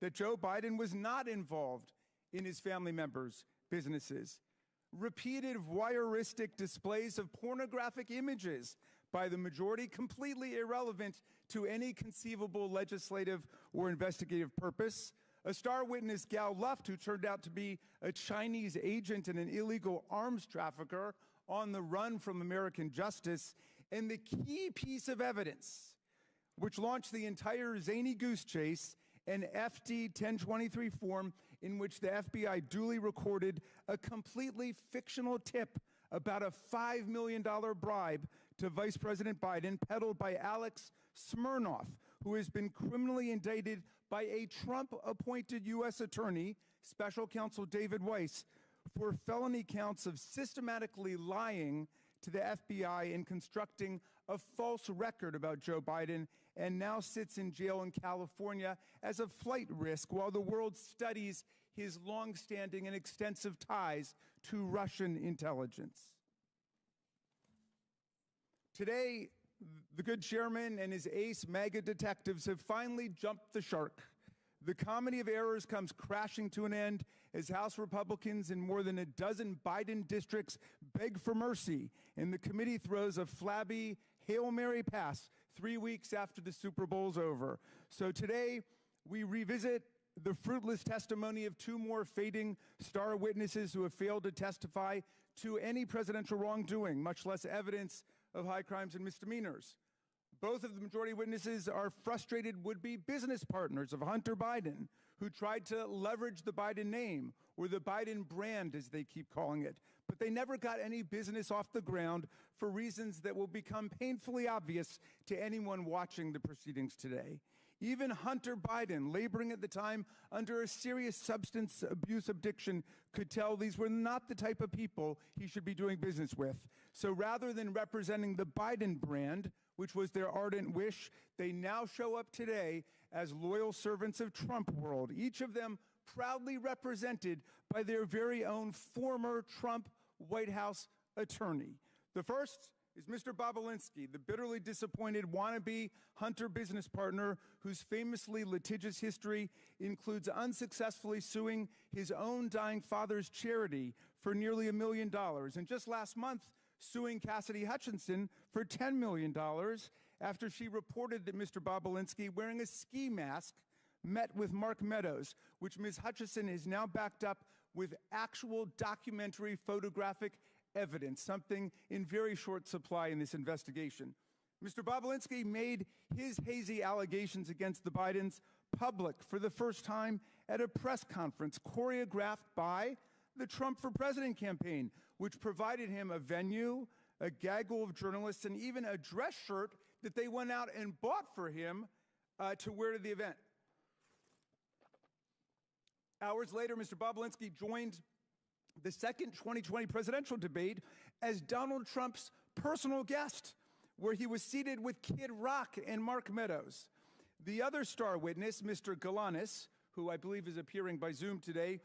that Joe Biden was not involved in his family members' businesses. Repeated voyeuristic displays of pornographic images by the majority, completely irrelevant to any conceivable legislative or investigative purpose. A star witness, Gal Luft, who turned out to be a Chinese agent and an illegal arms trafficker on the run from American justice. And the key piece of evidence, which launched the entire zany goose chase, an FD 1023 form in which the FBI duly recorded a completely fictional tip about a $5 million bribe to Vice President Biden, peddled by Alex Smirnoff, who has been criminally indicted by a Trump-appointed U.S. attorney, Special Counsel David Weiss, for felony counts of systematically lying to the FBI and constructing a false record about Joe Biden, and now sits in jail in California as a flight risk while the world studies his longstanding and extensive ties to Russian intelligence. Today, the good chairman and his ace MAGA detectives have finally jumped the shark. The comedy of errors comes crashing to an end as House Republicans in more than a dozen Biden districts beg for mercy, and the committee throws a flabby Hail Mary pass 3 weeks after the Super Bowl's over. So today, we revisit the fruitless testimony of two more fading star witnesses who have failed to testify to any presidential wrongdoing, much less evidence of high crimes and misdemeanors. Both of the majority witnesses are frustrated would-be business partners of Hunter Biden, who tried to leverage the Biden name, or the Biden brand, as they keep calling it. But they never got any business off the ground for reasons that will become painfully obvious to anyone watching the proceedings today. Even Hunter Biden, laboring at the time under a serious substance abuse addiction, could tell these were not the type of people he should be doing business with. So rather than representing the Biden brand, which was their ardent wish, they now show up today as loyal servants of Trump world, each of them proudly represented by their very own former Trump White House attorney. The first is Mr. Bobulinski, the bitterly disappointed wannabe Hunter business partner whose famously litigious history includes unsuccessfully suing his own dying father's charity for nearly $1 million. And just last month, suing Cassidy Hutchinson for $10 million after she reported that Mr. Bobulinski, wearing a ski mask, met with Mark Meadows, which Ms. Hutchinson is now backed up with actual documentary photographic evidence, something in very short supply in this investigation. Mr. Bobulinski made his hazy allegations against the Bidens public for the first time at a press conference choreographed by the Trump for President campaign, which provided him a venue, a gaggle of journalists, and even a dress shirt that they went out and bought for him to wear to the event. Hours later, Mr. Bobulinski joined the second 2020 presidential debate as Donald Trump's personal guest, where he was seated with Kid Rock and Mark Meadows. The other star witness, Mr. Galanis, who I believe is appearing by Zoom today,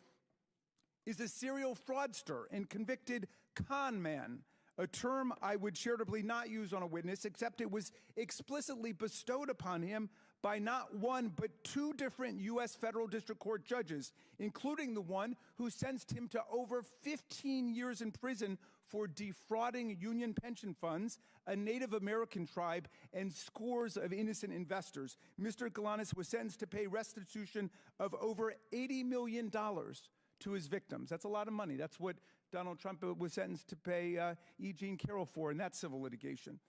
is a serial fraudster and convicted con man, a term I would charitably not use on a witness, except it was explicitly bestowed upon him by not one, but two different U.S. federal district court judges, including the one who sentenced him to over 15 years in prison for defrauding union pension funds, a Native American tribe, and scores of innocent investors. Mr. Galanis was sentenced to pay restitution of over $80 million to his victims. That's a lot of money. That's what Donald Trump was sentenced to pay E. Jean Carroll for in that civil litigation.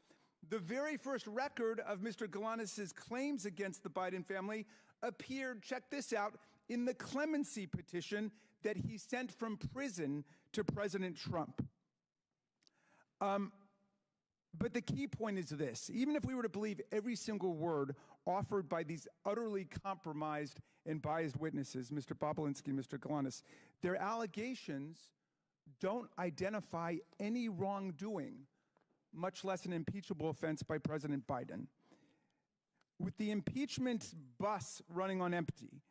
The very first record of Mr. Galanis' claims against the Biden family appeared, check this out, in the clemency petition that he sent from prison to President Trump. But the key point is this: even if we were to believe every single word offered by these utterly compromised and biased witnesses, Mr. Bobulinski and Mr. Galanis, their allegations don't identify any wrongdoing, much less an impeachable offense by President Biden. With the impeachment bus running on empty,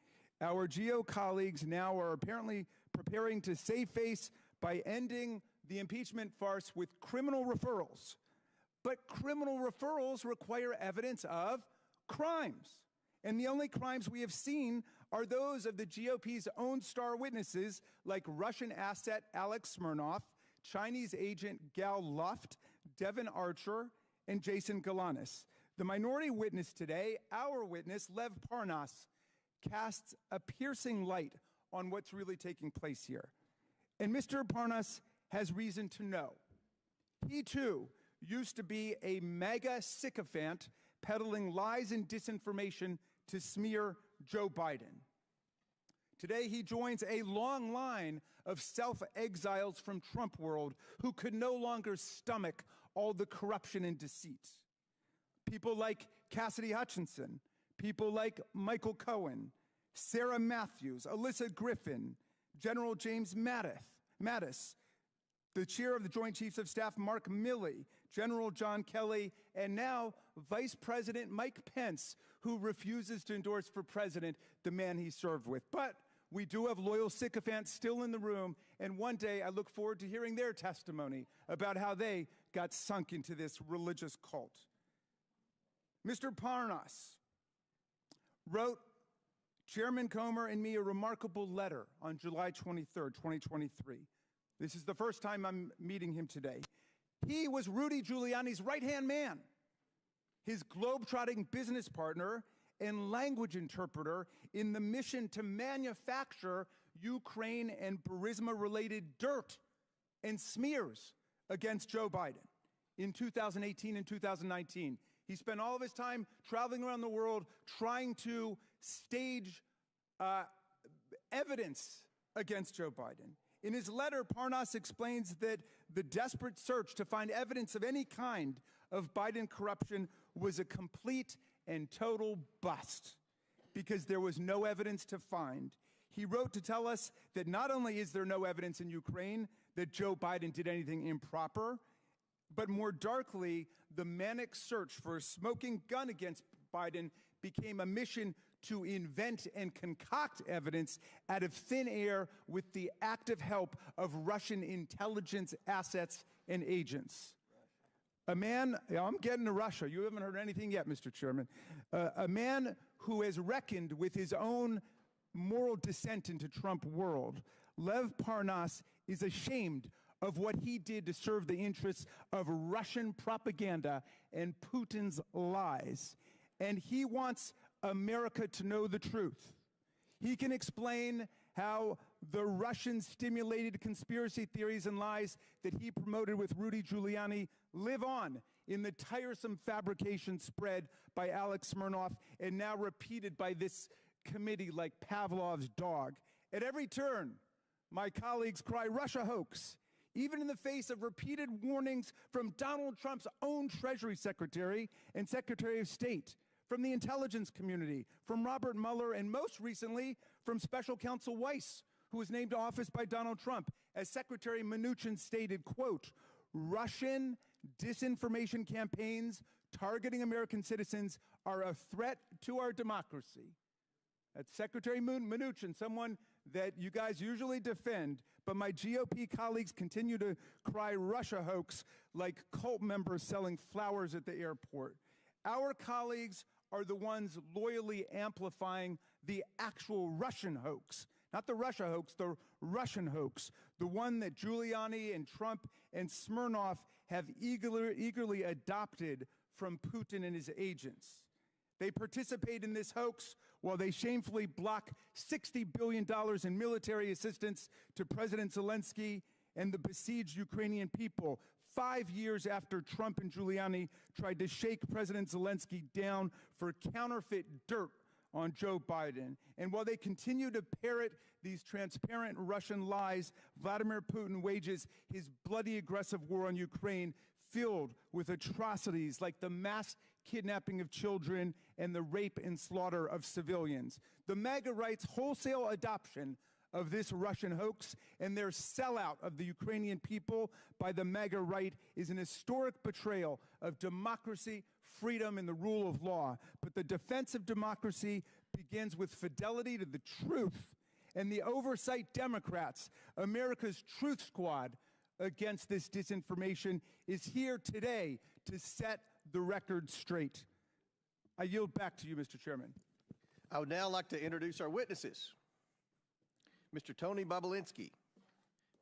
our GO colleagues now are apparently preparing to save face by ending the impeachment farce with criminal referrals. But criminal referrals require evidence of crimes. And the only crimes we have seen are those of the GOP's own star witnesses like Russian asset Alex Smirnov, Chinese agent Gal Luft, Devin Archer, and Jason Galanis. The minority witness today, our witness, Lev Parnas, casts a piercing light on what's really taking place here. And Mr. Parnas has reason to know. He, too, used to be a mega sycophant peddling lies and disinformation to smear Joe Biden. Today, he joins a long line of self-exiles from Trump world who could no longer stomach all the corruption and deceit. People like Cassidy Hutchinson, people like Michael Cohen, Sarah Matthews, Alyssa Griffin, General James Mattis, the chair of the Joint Chiefs of Staff, Mark Milley, General John Kelly, and now Vice President Mike Pence, who refuses to endorse for president the man he served with. But we do have loyal sycophants still in the room, and one day I look forward to hearing their testimony about how they got sunk into this religious cult. Mr. Parnas wrote Chairman Comer and me a remarkable letter on July 23rd, 2023. This is the first time I'm meeting him today. He was Rudy Giuliani's right-hand man, his globe-trotting business partner and language interpreter in the mission to manufacture Ukraine and Burisma-related dirt and smears against Joe Biden in 2018 and 2019. He spent all of his time traveling around the world trying to stage evidence against Joe Biden. In his letter, Parnas explains that the desperate search to find evidence of any kind of Biden corruption was a complete and total bust because there was no evidence to find. He wrote to tell us that not only is there no evidence in Ukraine that Joe Biden did anything improper, but more darkly, the manic search for a smoking gun against Biden became a mission to invent and concoct evidence out of thin air with the active help of Russian intelligence assets and agents. I'm getting to Russia. You haven't heard anything yet, Mr. Chairman. A man who has reckoned with his own moral descent into Trump world, Lev Parnas, is ashamed of what he did to serve the interests of Russian propaganda and Putin's lies. And he wants America to know the truth. He can explain how the Russian-stimulated conspiracy theories and lies that he promoted with Rudy Giuliani live on in the tiresome fabrication spread by Alex Smirnov and now repeated by this committee like Pavlov's dog. At every turn, my colleagues cry Russia hoax, even in the face of repeated warnings from Donald Trump's own Treasury Secretary and Secretary of State, from the intelligence community, from Robert Mueller, and most recently from Special Counsel Weiss, who was named to office by Donald Trump. As Secretary Mnuchin stated, quote, Russian disinformation campaigns targeting American citizens are a threat to our democracy. That's Secretary Mnuchin, someone that you guys usually defend, but my GOP colleagues continue to cry Russia hoax like cult members selling flowers at the airport. Our colleagues are the ones loyally amplifying the actual Russian hoax, not the Russia hoax, the Russian hoax, the one that Giuliani and Trump and Smirnov have eagerly adopted from Putin and his agents. They participate in this hoax while they shamefully block $60 billion in military assistance to President Zelensky and the besieged Ukrainian people, 5 years after Trump and Giuliani tried to shake President Zelensky down for counterfeit dirt on Joe Biden. And while they continue to parrot these transparent Russian lies, Vladimir Putin wages his bloody aggressive war on Ukraine filled with atrocities like the mass kidnapping of children and the rape and slaughter of civilians. The MAGA right's wholesale adoption of this Russian hoax and their sellout of the Ukrainian people by the MAGA right is an historic betrayal of democracy, freedom, and the rule of law. But the defense of democracy begins with fidelity to the truth and the oversight Democrats, America's truth squad against this disinformation, is here today to set the record straight. I yield back to you, Mr. Chairman. I would now like to introduce our witnesses. Mr. Tony Bobulinski.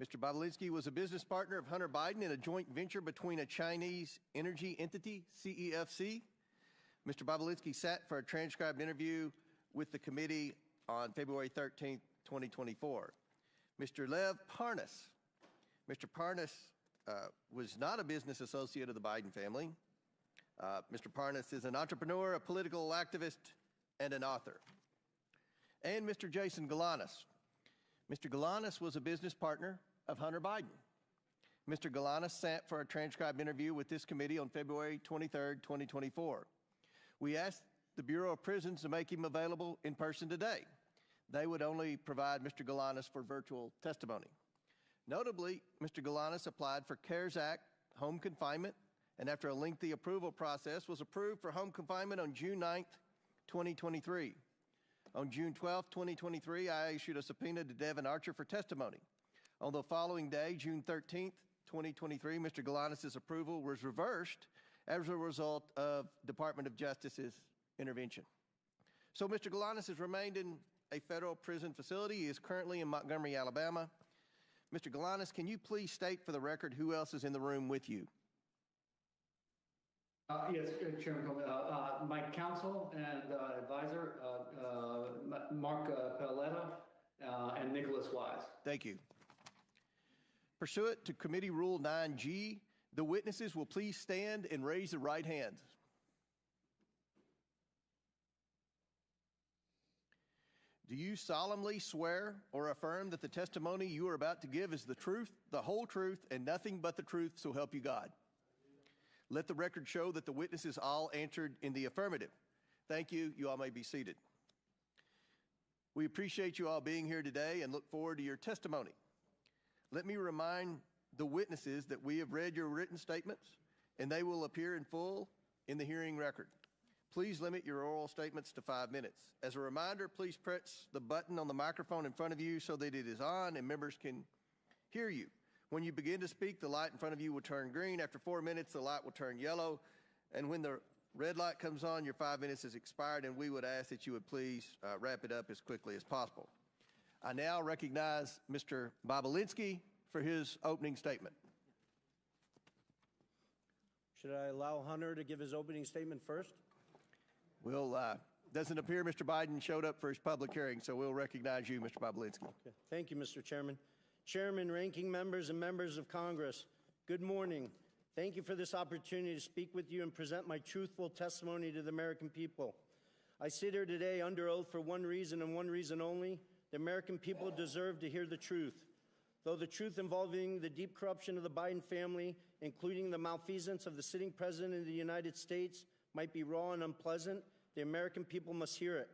Mr. Bobulinski was a business partner of Hunter Biden in a joint venture between a Chinese energy entity, CEFC. Mr. Bobulinski sat for a transcribed interview with the committee on February 13th, 2024. Mr. Lev Parnas. Mr. Parnas was not a business associate of the Biden family. Mr. Parnas is an entrepreneur, a political activist, and an author. And Mr. Jason Galanis. Mr. Galanis was a business partner of Hunter Biden. Mr. Galanis sat for a transcribed interview with this committee on February 23rd, 2024. We asked the Bureau of Prisons to make him available in person today. They would only provide Mr. Galanis for virtual testimony. Notably, Mr. Galanis applied for CARES Act home confinement, and after a lengthy approval process, was approved for home confinement on June 9th, 2023. On June 12th, 2023, I issued a subpoena to Devin Archer for testimony. On the following day, June 13th, 2023, Mr. Galanis' approval was reversed as a result of Department of Justice's intervention. So Mr. Galanis has remained in a federal prison facility. He is currently in Montgomery, Alabama. Mr. Galanis, can you please state for the record who else is in the room with you? Yes, Chairman Coleman. My counsel and advisor, Mark Paletta, and Nicholas Wise. Thank you. Pursuant to Committee Rule 9G, the witnesses will please stand and raise their right hands. Do you solemnly swear or affirm that the testimony you are about to give is the truth, the whole truth, and nothing but the truth, so help you God? Let the record show that the witnesses all answered in the affirmative. Thank you. You all may be seated. We appreciate you all being here today and look forward to your testimony. Let me remind the witnesses that we have read your written statements and they will appear in full in the hearing record. Please limit your oral statements to 5 minutes. As a reminder, please press the button on the microphone in front of you so that it is on and members can hear you. When you begin to speak, the light in front of you will turn green. After 4 minutes, the light will turn yellow. And when the red light comes on, your 5 minutes has expired, and we would ask that you would please wrap it up as quickly as possible. I now recognize Mr. Bobulinski for his opening statement. Should I allow Hunter to give his opening statement first? Doesn't appear Mr. Biden showed up for his public hearing, so we'll recognize you, Mr. Bobulinski. Okay. Thank you, Mr. Chairman. Chairman, ranking members, and members of Congress, good morning. Thank you for this opportunity to speak with you and present my truthful testimony to the American people. I sit here today under oath for one reason and one reason only. The American people deserve to hear the truth. Though the truth involving the deep corruption of the Biden family, including the malfeasance of the sitting president of the United States, might be raw and unpleasant, the American people must hear it.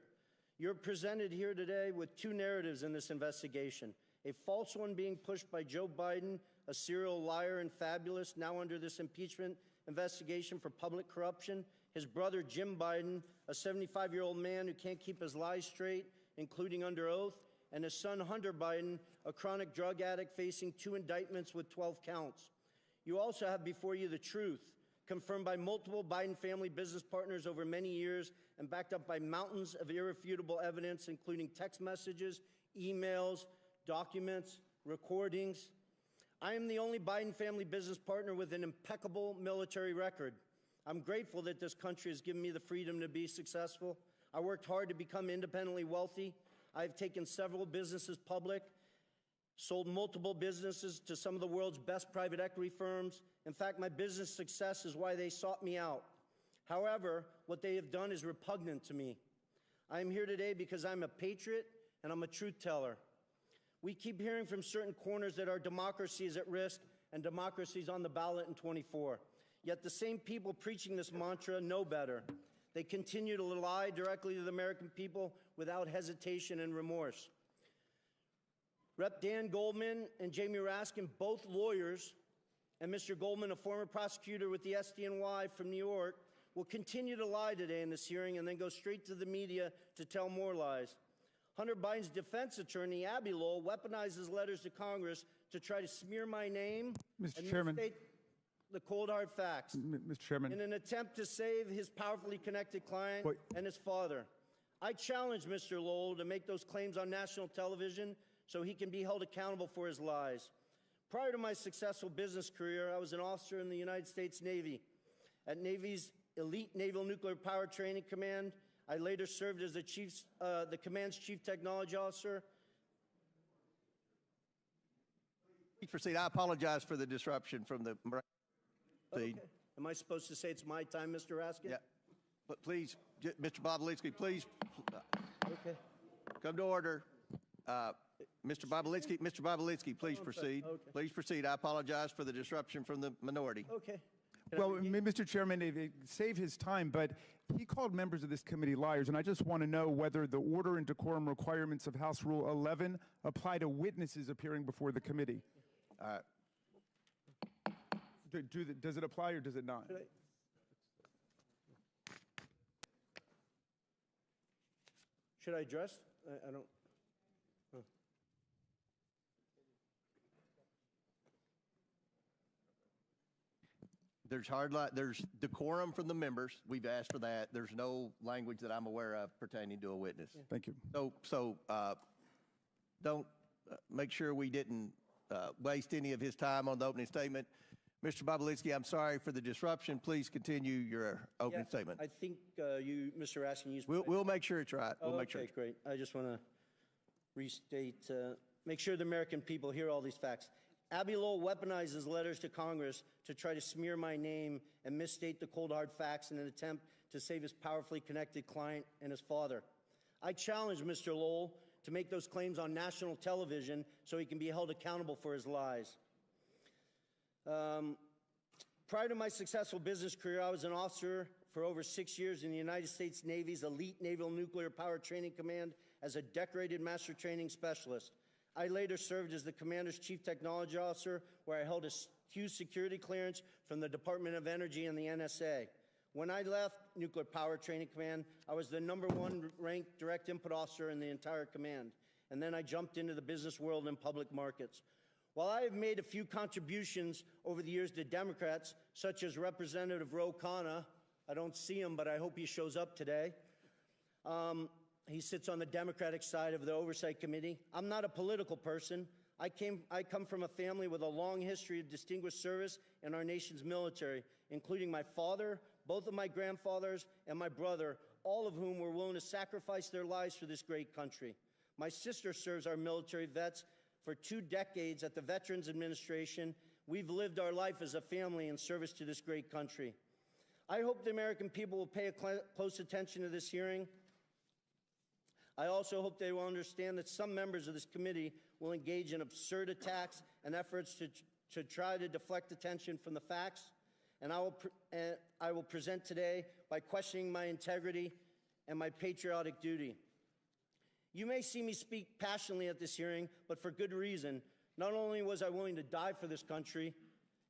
You're presented here today with two narratives in this investigation. A false one being pushed by Joe Biden, a serial liar and fabulous, now under this impeachment investigation for public corruption. His brother, Jim Biden, a 75-year-old man who can't keep his lies straight, including under oath. And his son, Hunter Biden, a chronic drug addict facing 2 indictments with 12 counts. You also have before you the truth, confirmed by multiple Biden family business partners over many years and backed up by mountains of irrefutable evidence, including text messages, emails, documents, recordings. I am the only Biden family business partner with an impeccable military record. I'm grateful that this country has given me the freedom to be successful. I worked hard to become independently wealthy. I've taken several businesses public, sold multiple businesses to some of the world's best private equity firms. In fact, my business success is why they sought me out. However, what they have done is repugnant to me. I am here today because I'm a patriot and I'm a truth teller. We keep hearing from certain corners that our democracy is at risk and democracy is on the ballot in 24. Yet the same people preaching this mantra know better. They continue to lie directly to the American people without hesitation and remorse. Rep. Dan Goldman and Jamie Raskin, both lawyers, and Mr. Goldman, a former prosecutor with the SDNY from New York, will continue to lie today in this hearing and then go straight to the media to tell more lies. Hunter Biden's defense attorney, Abby Lowell, weaponizes letters to Congress to try to smear my name and misstate the cold hard facts. Mr. Chairman. In an attempt to save his powerfully connected client and his father. I challenge Mr. Lowell to make those claims on national television so he can be held accountable for his lies. Prior to my successful business career, I was an officer in the United States Navy. At Navy's Elite Naval Nuclear Power Training Command, I later served as the command's chief technology officer. Please proceed. I apologize for the disruption from the... Okay. Am I supposed to say it's my time, Mr. Raskin? Yeah. But please, Mr. Bobulinski, please Okay. come to order. Mr. Bobulinski, please proceed. Okay. Please proceed. I apologize for the disruption from the minority. Okay. Well, Mr. Chairman, save his time, but he called members of this committee liars, and I just want to know whether the order and decorum requirements of House Rule 11 apply to witnesses appearing before the committee. Does it apply or does it not? Should I address? I don't. There's decorum from the members. We've asked for that. There's no language that I'm aware of pertaining to a witness. Thank you. So don't make sure we didn't waste any of his time on the opening statement. Mr. Bobulinski, I'm sorry for the disruption. Please continue your opening statement. I think you, Mr. Raskin, used. We'll make sure it's right. We'll make sure. Okay, great. I just want to restate, make sure the American people hear all these facts. Abby Lowell weaponizes letters to Congress to try to smear my name and misstate the cold hard facts in an attempt to save his powerfully connected client and his father. I challenge Mr. Lowell to make those claims on national television so he can be held accountable for his lies. Prior to my successful business career, I was an officer for over 6 years in the United States Navy's Elite Naval Nuclear Power Training Command as a decorated master training specialist. I later served as the commander's chief technology officer, where I held a huge security clearance from the Department of Energy and the NSA. When I left Nuclear Power Training Command, I was the #1 ranked direct input officer in the entire command. And then I jumped into the business world and public markets. While I have made a few contributions over the years to Democrats, such as Representative Ro Khanna, I don't see him, but I hope he shows up today. He sits on the Democratic side of the Oversight Committee. I'm not a political person. I come from a family with a long history of distinguished service in our nation's military, including my father, both of my grandfathers, and my brother, all of whom were willing to sacrifice their lives for this great country. My sister serves our military vets for 2 decades at the Veterans Administration. We've lived our life as a family in service to this great country. I hope the American people will pay close attention to this hearing. I also hope they will understand that some members of this committee will engage in absurd attacks and efforts to try to deflect attention from the facts. And I will present today by questioning my integrity and my patriotic duty. You may see me speak passionately at this hearing, but for good reason. Not only was I willing to die for this country,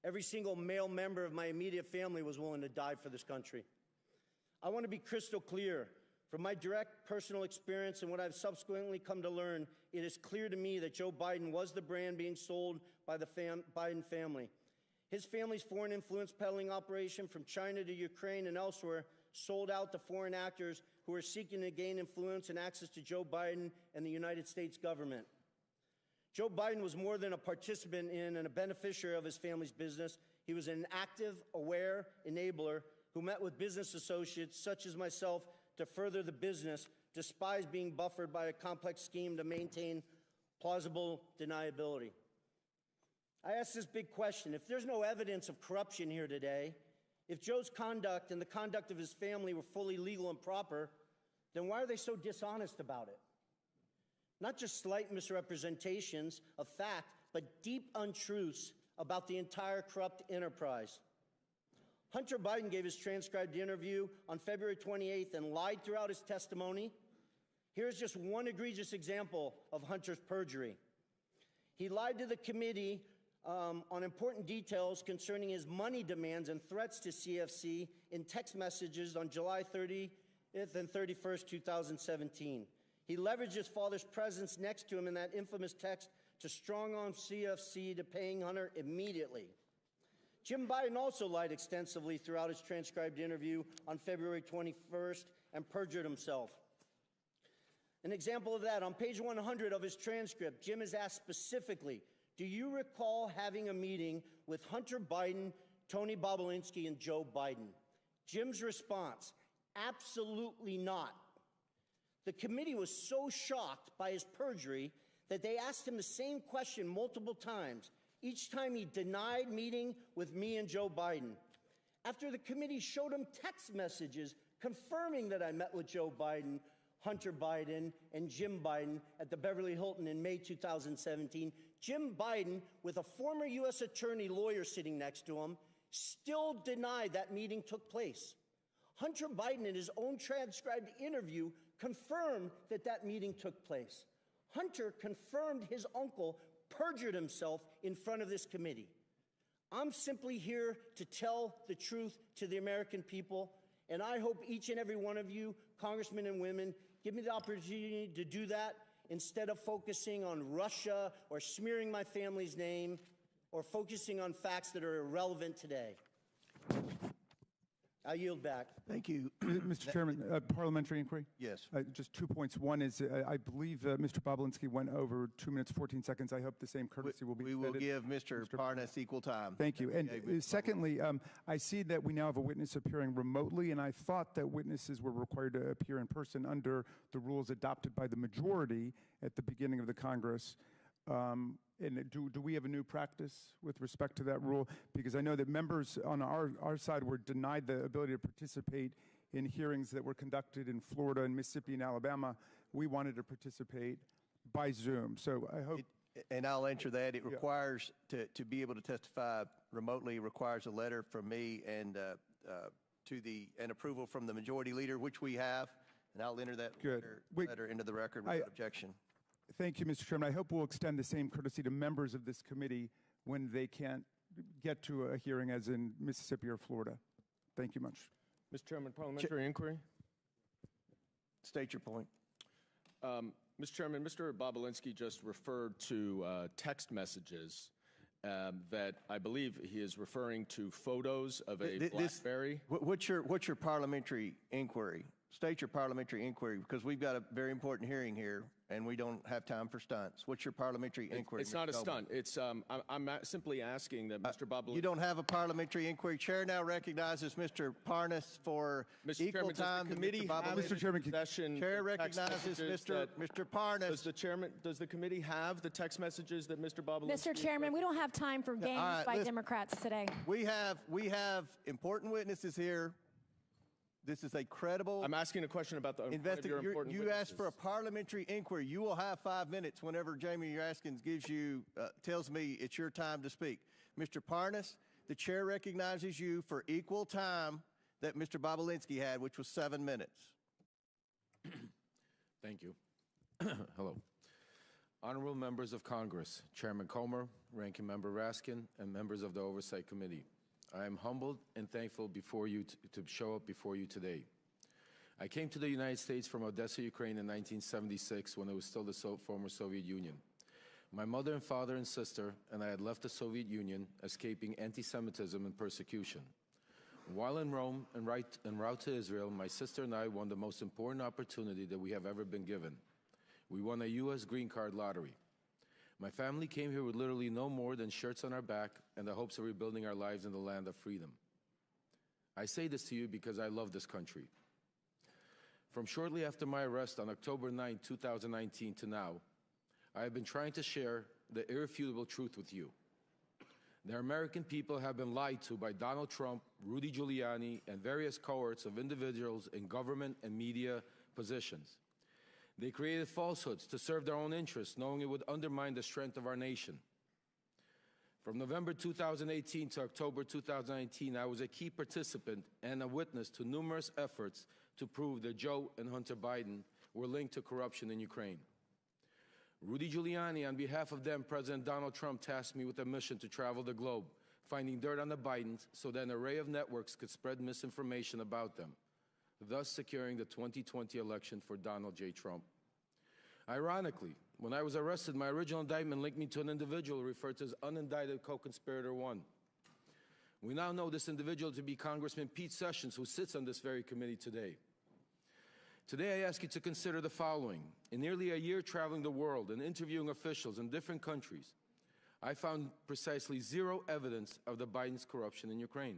every single male member of my immediate family was willing to die for this country. I want to be crystal clear. From my direct personal experience and what I've subsequently come to learn, it is clear to me that Joe Biden was the brand being sold by the Biden family. His family's foreign influence peddling operation from China to Ukraine and elsewhere sold out to foreign actors who are seeking to gain influence and access to Joe Biden and the United States government. Joe Biden was more than a participant in and a beneficiary of his family's business. He was an active, aware enabler who met with business associates such as myself to further the business, despite being buffered by a complex scheme to maintain plausible deniability. I ask this big question. If there's no evidence of corruption here today, if Joe's conduct and the conduct of his family were fully legal and proper, then why are they so dishonest about it? Not just slight misrepresentations of fact, but deep untruths about the entire corrupt enterprise. Hunter Biden gave his transcribed interview on February 28th and lied throughout his testimony. Here's just one egregious example of Hunter's perjury. He lied to the committee on important details concerning his money demands and threats to CFC in text messages on July 30th and 31st, 2017. He leveraged his father's presence next to him in that infamous text to strong-arm CFC to paying Hunter immediately. Jim Biden also lied extensively throughout his transcribed interview on February 21st and perjured himself. An example of that, on page 100 of his transcript, Jim is asked specifically, do you recall having a meeting with Hunter Biden, Tony Bobulinski, and Joe Biden? Jim's response, absolutely not. The committee was so shocked by his perjury that they asked him the same question multiple times. Each time he denied meeting with me and Joe Biden. After the committee showed him text messages confirming that I met with Joe Biden, Hunter Biden, and Jim Biden at the Beverly Hilton in May 2017, Jim Biden, with a former U.S. attorney lawyer sitting next to him, still denied that meeting took place. Hunter Biden, in his own transcribed interview, confirmed that that meeting took place. Hunter confirmed his uncle perjured himself in front of this committee. I'm simply here to tell the truth to the American people, and I hope each and every one of you, congressmen and women, give me the opportunity to do that instead of focusing on Russia or smearing my family's name or focusing on facts that are irrelevant today. I yield back. Thank you. Mr. Chairman, parliamentary inquiry? Yes. Just 2 points. One is, I believe Mr. Bobulinski went over 2 minutes, 14 seconds. I hope the same courtesy will be We will give Mr. Parnas equal time. Thank you. And secondly, I see that we now have a witness appearing remotely, and I thought that witnesses were required to appear in person under the rules adopted by the majority at the beginning of the Congress. And do we have a new practice with respect to that rule? Because I know that members on our side were denied the ability to participate in hearings that were conducted in Florida and Mississippi and Alabama. We wanted to participate by Zoom. So I hope... And I'll answer that. It requires, to be able to testify remotely, requires a letter from me and an approval from the majority leader, which we have. And I'll enter that letter into the record without objection. Thank you, Mr. Chairman. I hope we'll extend the same courtesy to members of this committee when they can't get to a hearing as in Mississippi or Florida. Thank you much. Mr. Chairman, parliamentary inquiry. State your point. Mr. Chairman, Mr. Bobulinski just referred to text messages that I believe he is referring to photos of a Blackberry. What's your parliamentary inquiry? State your parliamentary inquiry, because we've got a very important hearing here, and we don't have time for stunts. What's your parliamentary inquiry? It's not a stunt. It's I'm simply asking that Mr. Bobulinski. You don't have a parliamentary inquiry. Chair now recognizes Mr. Parnas for equal time. Mr. Chairman, Chair recognizes Mr. Parnas. Does the committee have the text messages that Mr. Bobulinski? Mr. Chairman, we don't have time for games by Democrats today. We have important witnesses here. This is a credible... I'm asking a question about the important You asked for a parliamentary inquiry. You will have 5 minutes whenever Jamie Raskins tells me it's your time to speak. Mr. Parnas, the chair recognizes you for equal time that Mr. Bobulinski had, which was 7 minutes. Thank you. Hello. Honorable members of Congress, Chairman Comer, Ranking Member Raskin, and members of the Oversight Committee. I am humbled and thankful before you to show up before you today. I came to the United States from Odessa, Ukraine in 1976 when it was still the former Soviet Union. My mother and father and sister and I had left the Soviet Union, escaping anti-Semitism and persecution. While in Rome en route to Israel, my sister and I won the most important opportunity that we have ever been given. We won a U.S. green card lottery. My family came here with literally no more than shirts on our back and the hopes of rebuilding our lives in the land of freedom. I say this to you because I love this country. From shortly after my arrest on October 9, 2019 to now, I have been trying to share the irrefutable truth with you. The American people have been lied to by Donald Trump, Rudy Giuliani, and various cohorts of individuals in government and media positions. They created falsehoods to serve their own interests, knowing it would undermine the strength of our nation. From November 2018 to October 2019, I was a key participant and a witness to numerous efforts to prove that Joe and Hunter Biden were linked to corruption in Ukraine. Rudy Giuliani, on behalf of then President Donald Trump, tasked me with a mission to travel the globe, finding dirt on the Bidens so that an array of networks could spread misinformation about them, thus securing the 2020 election for Donald J. Trump. Ironically, when I was arrested, my original indictment linked me to an individual referred to as unindicted co-conspirator 1. We now know this individual to be Congressman Pete Sessions, who sits on this very committee today. Today, I ask you to consider the following. In nearly a year traveling the world and interviewing officials in different countries, I found precisely zero evidence of the Biden's corruption in Ukraine.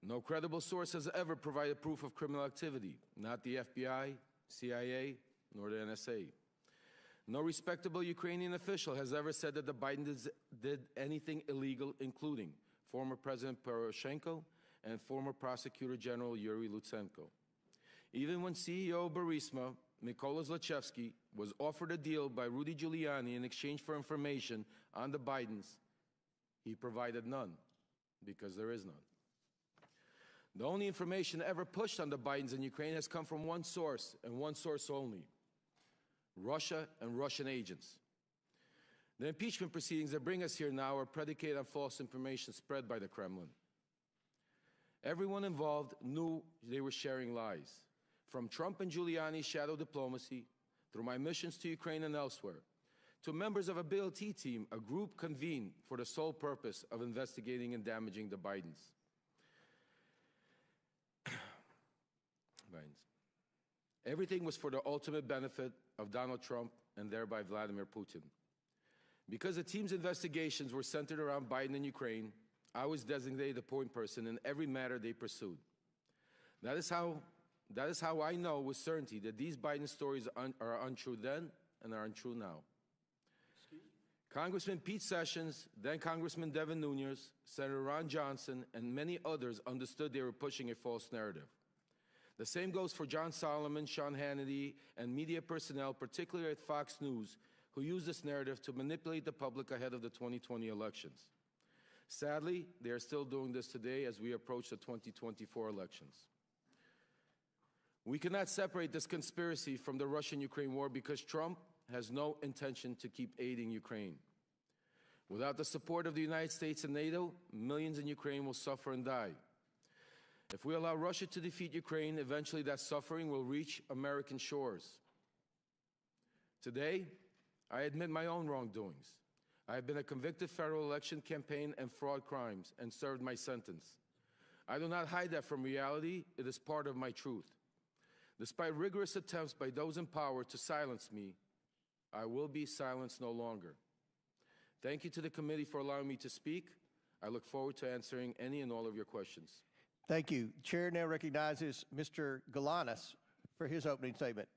No credible source has ever provided proof of criminal activity, not the FBI, CIA, nor the NSA. No respectable Ukrainian official has ever said that the Bidens did anything illegal, including former President Poroshenko and former Prosecutor General Yuri Lutsenko. Even when CEO of Burisma, Mykola Zlochevsky, was offered a deal by Rudy Giuliani in exchange for information on the Bidens, he provided none, because there is none. The only information ever pushed on the Bidens in Ukraine has come from one source, and one source only: Russia and Russian agents. The impeachment proceedings that bring us here now are predicated on false information spread by the Kremlin. Everyone involved knew they were sharing lies. From Trump and Giuliani's shadow diplomacy, through my missions to Ukraine and elsewhere, to members of a BLT team, a group convened for the sole purpose of investigating and damaging the Bidens. Everything was for the ultimate benefit of Donald Trump and thereby Vladimir Putin. Because the team's investigations were centered around Biden and Ukraine, I was designated the point person in every matter they pursued. That is how I know with certainty that these Biden stories are untrue then and are untrue now. Congressman Pete Sessions, then Congressman Devin Nunes, Senator Ron Johnson, and many others understood they were pushing a false narrative. The same goes for John Solomon, Sean Hannity, and media personnel, particularly at Fox News, who used this narrative to manipulate the public ahead of the 2020 elections. Sadly, they are still doing this today as we approach the 2024 elections. We cannot separate this conspiracy from the Russian-Ukraine war because Trump has no intention to keep aiding Ukraine. Without the support of the United States and NATO, millions in Ukraine will suffer and die. If we allow Russia to defeat Ukraine, eventually that suffering will reach American shores. Today, I admit my own wrongdoings. I have been a convicted federal election campaign and fraud crimes and served my sentence. I do not hide that from reality. It is part of my truth. Despite rigorous attempts by those in power to silence me, I will be silenced no longer. Thank you to the committee for allowing me to speak. I look forward to answering any and all of your questions. Thank you. Chair now recognizes Mr. Galanis for his opening statement.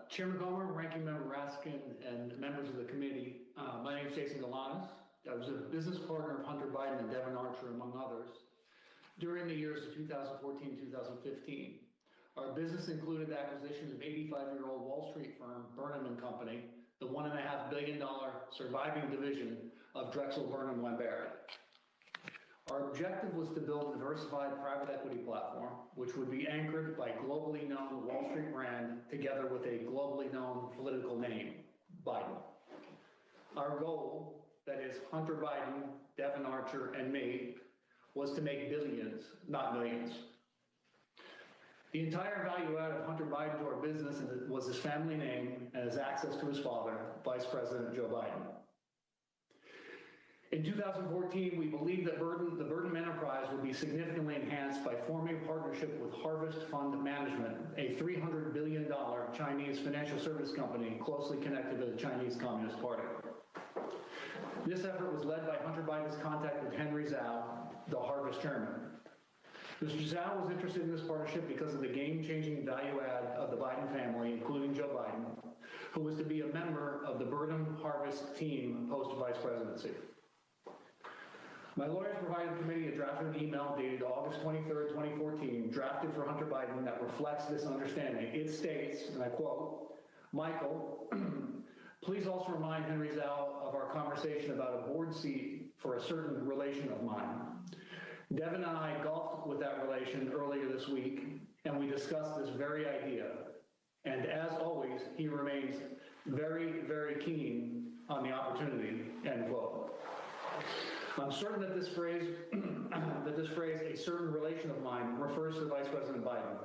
Chairman Comer, Ranking Member Raskin, and members of the committee, my name is Jason Galanis. I was a business partner of Hunter Biden and Devin Archer, among others, during the years of 2014-2015. Our business included the acquisition of 85-year-old Wall Street firm Burnham & Company, the $1.5 billion surviving division of Drexel Burnham Blackberry. Our objective was to build a diversified private equity platform, which would be anchored by globally known Wall Street brand together with a globally known political name, Biden. Our goal, that is Hunter Biden, Devin Archer, and me, was to make billions, not millions. The entire value add of Hunter Biden to our business was his family name and his access to his father, Vice President Joe Biden. In 2014, we believed that the Burnham enterprise would be significantly enhanced by forming a partnership with Harvest Fund Management, a $300 billion Chinese financial service company closely connected to the Chinese Communist Party. This effort was led by Hunter Biden's contact with Henry Zhao, the Harvest chairman. Mr. Zhao was interested in this partnership because of the game-changing value add of the Biden family, including Joe Biden, who was to be a member of the Burnham Harvest team post-vice presidency. My lawyers provided the committee a drafted email dated August 23rd, 2014, drafted for Hunter Biden that reflects this understanding. It states, and I quote, "Michael, please also remind Henry Zhao of our conversation about a board seat for a certain relation of mine. Devin and I golfed with that relation earlier this week, and we discussed this very idea. And as always, he remains very, very keen on the opportunity," end quote. I'm certain that this phrase, a certain relation of mine, refers to Vice President Biden.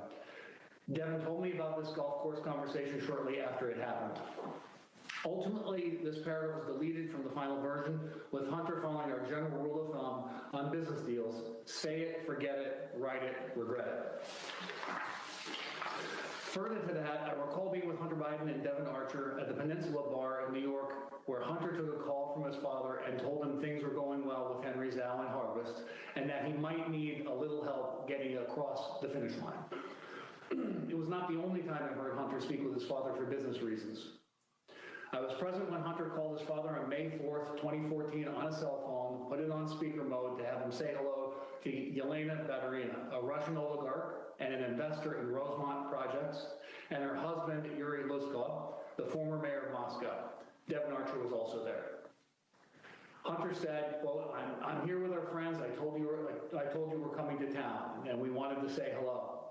Devin told me about this golf course conversation shortly after it happened. Ultimately, this paragraph was deleted from the final version, with Hunter following our general rule of thumb on business deals: say it, forget it, write it, regret it. Further to that, I recall being with Hunter Biden and Devin Archer at the Peninsula Bar in New York, where Hunter took a call from his father and told him things were going well with Henry's Allen Harvest and that he might need a little help getting across the finish line. It was not the only time I heard Hunter speak with his father for business reasons. I was present when Hunter called his father on May 4th, 2014 on a cell phone, put it on speaker mode to have him say hello to Yelena Baturina, a Russian oligarch and an investor in Rosemont projects, and her husband, Yuri Luskov, the former mayor of Moscow. Devin Archer was also there. Hunter said, quote, I'm here with our friends. I told you we're coming to town, and we wanted to say hello.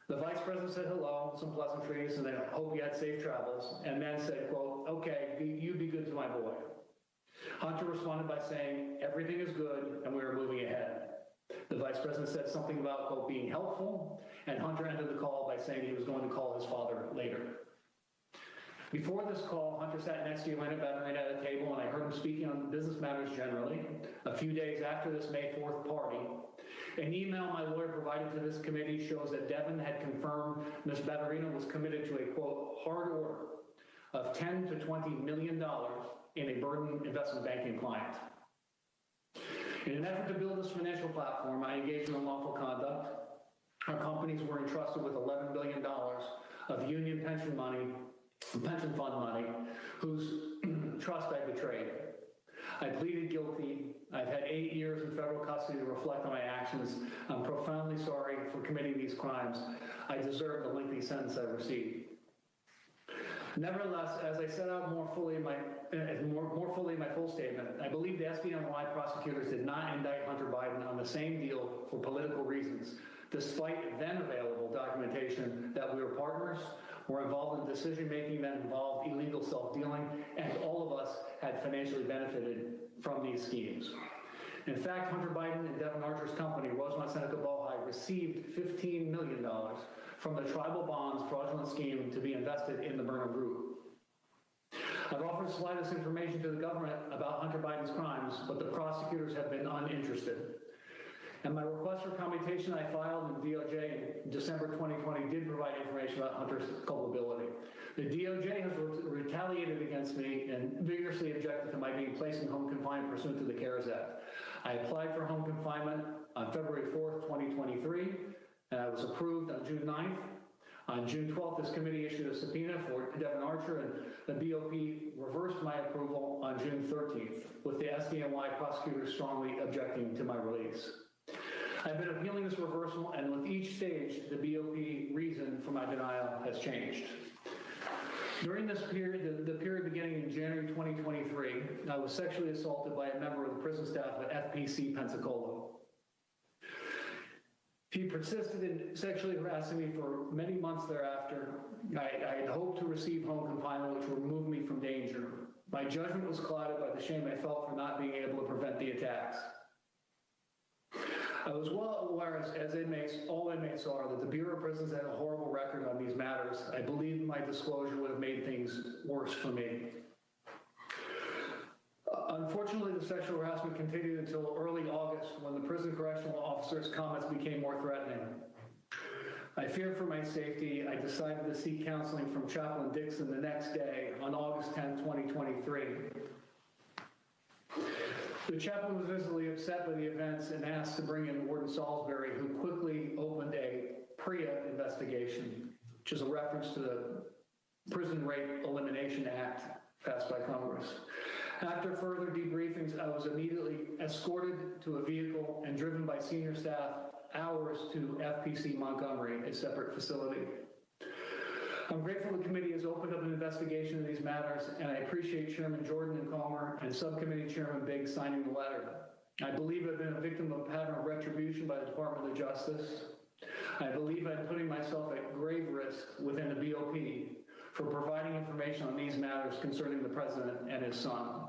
The vice president said hello, some pleasantries, and then hope you had safe travels, and then said, quote, okay, you be good to my boy. Hunter responded by saying, everything is good, and we are moving ahead. The vice president said something about, quote, being helpful, and Hunter ended the call by saying he was going to call his father later. Before this call, Hunter sat next to Yelena Baturina at a table, and I heard him speaking on business matters generally. A few days after this May 4th party, an email my lawyer provided to this committee shows that Devin had confirmed Ms. Baturina was committed to a, quote, hard order of $10 to $20 million in a burden investment banking client. In an effort to build this financial platform, I engaged in unlawful conduct. Our companies were entrusted with $11 billion of union pension fund money, whose trust I betrayed. I pleaded guilty. I've had 8 years in federal custody to reflect on my actions. I'm profoundly sorry for committing these crimes. I deserve the lengthy sentence I received. Nevertheless, as I set out more fully in my full statement, I believe the SDNY prosecutors did not indict Hunter Biden on the same deal for political reasons, despite then available documentation that we were partners, were involved in decision-making that involved illegal self-dealing, and all of us had financially benefited from these schemes. In fact, Hunter Biden and Devin Archer's company, Rosemont Seneca Bohai, received $15 million from the tribal bonds fraudulent scheme to be invested in the Burnham Group. I've offered to supply this information to the government about Hunter Biden's crimes, but the prosecutors have been uninterested. And my request for commutation I filed in DOJ in December 2020 did provide information about Hunter's culpability. The DOJ has retaliated against me and vigorously objected to my being placed in home confinement pursuant to the CARES Act. I applied for home confinement on February 4th, 2023, and I was approved on June 9th. On June 12th, this committee issued a subpoena for Devin Archer, and the BOP reversed my approval on June 13th, with the SDNY prosecutors strongly objecting to my release. I've been appealing this reversal, and with each stage, the BOP reason for my denial has changed. During this period, the period beginning in January 2023, I was sexually assaulted by a member of the prison staff at FPC Pensacola. He persisted in sexually harassing me for many months thereafter. I had hoped to receive home confinement, which would remove me from danger. My judgment was clouded by the shame I felt for not being able to prevent the attacks. I was well aware, as inmates, all inmates are, that the Bureau of Prisons had a horrible record on these matters. I believe my disclosure would have made things worse for me. Unfortunately, the sexual harassment continued until early August, when the prison correctional officer's comments became more threatening. I feared for my safety. I decided to seek counseling from Chaplain Dixon the next day, on August 10, 2023. The chaplain was visibly upset by the events and asked to bring in Warden Salisbury, who quickly opened a PREA investigation, which is a reference to the Prison Rape Elimination Act passed by Congress. After further debriefings, I was immediately escorted to a vehicle and driven by senior staff hours to FPC Montgomery, a separate facility. I'm grateful the committee has opened up an investigation of these matters, and I appreciate Chairman Jordan and Comer and Subcommittee Chairman Biggs signing the letter. I believe I've been a victim of a pattern of retribution by the Department of Justice. I believe I'm putting myself at grave risk within the BOP for providing information on these matters concerning the president and his son.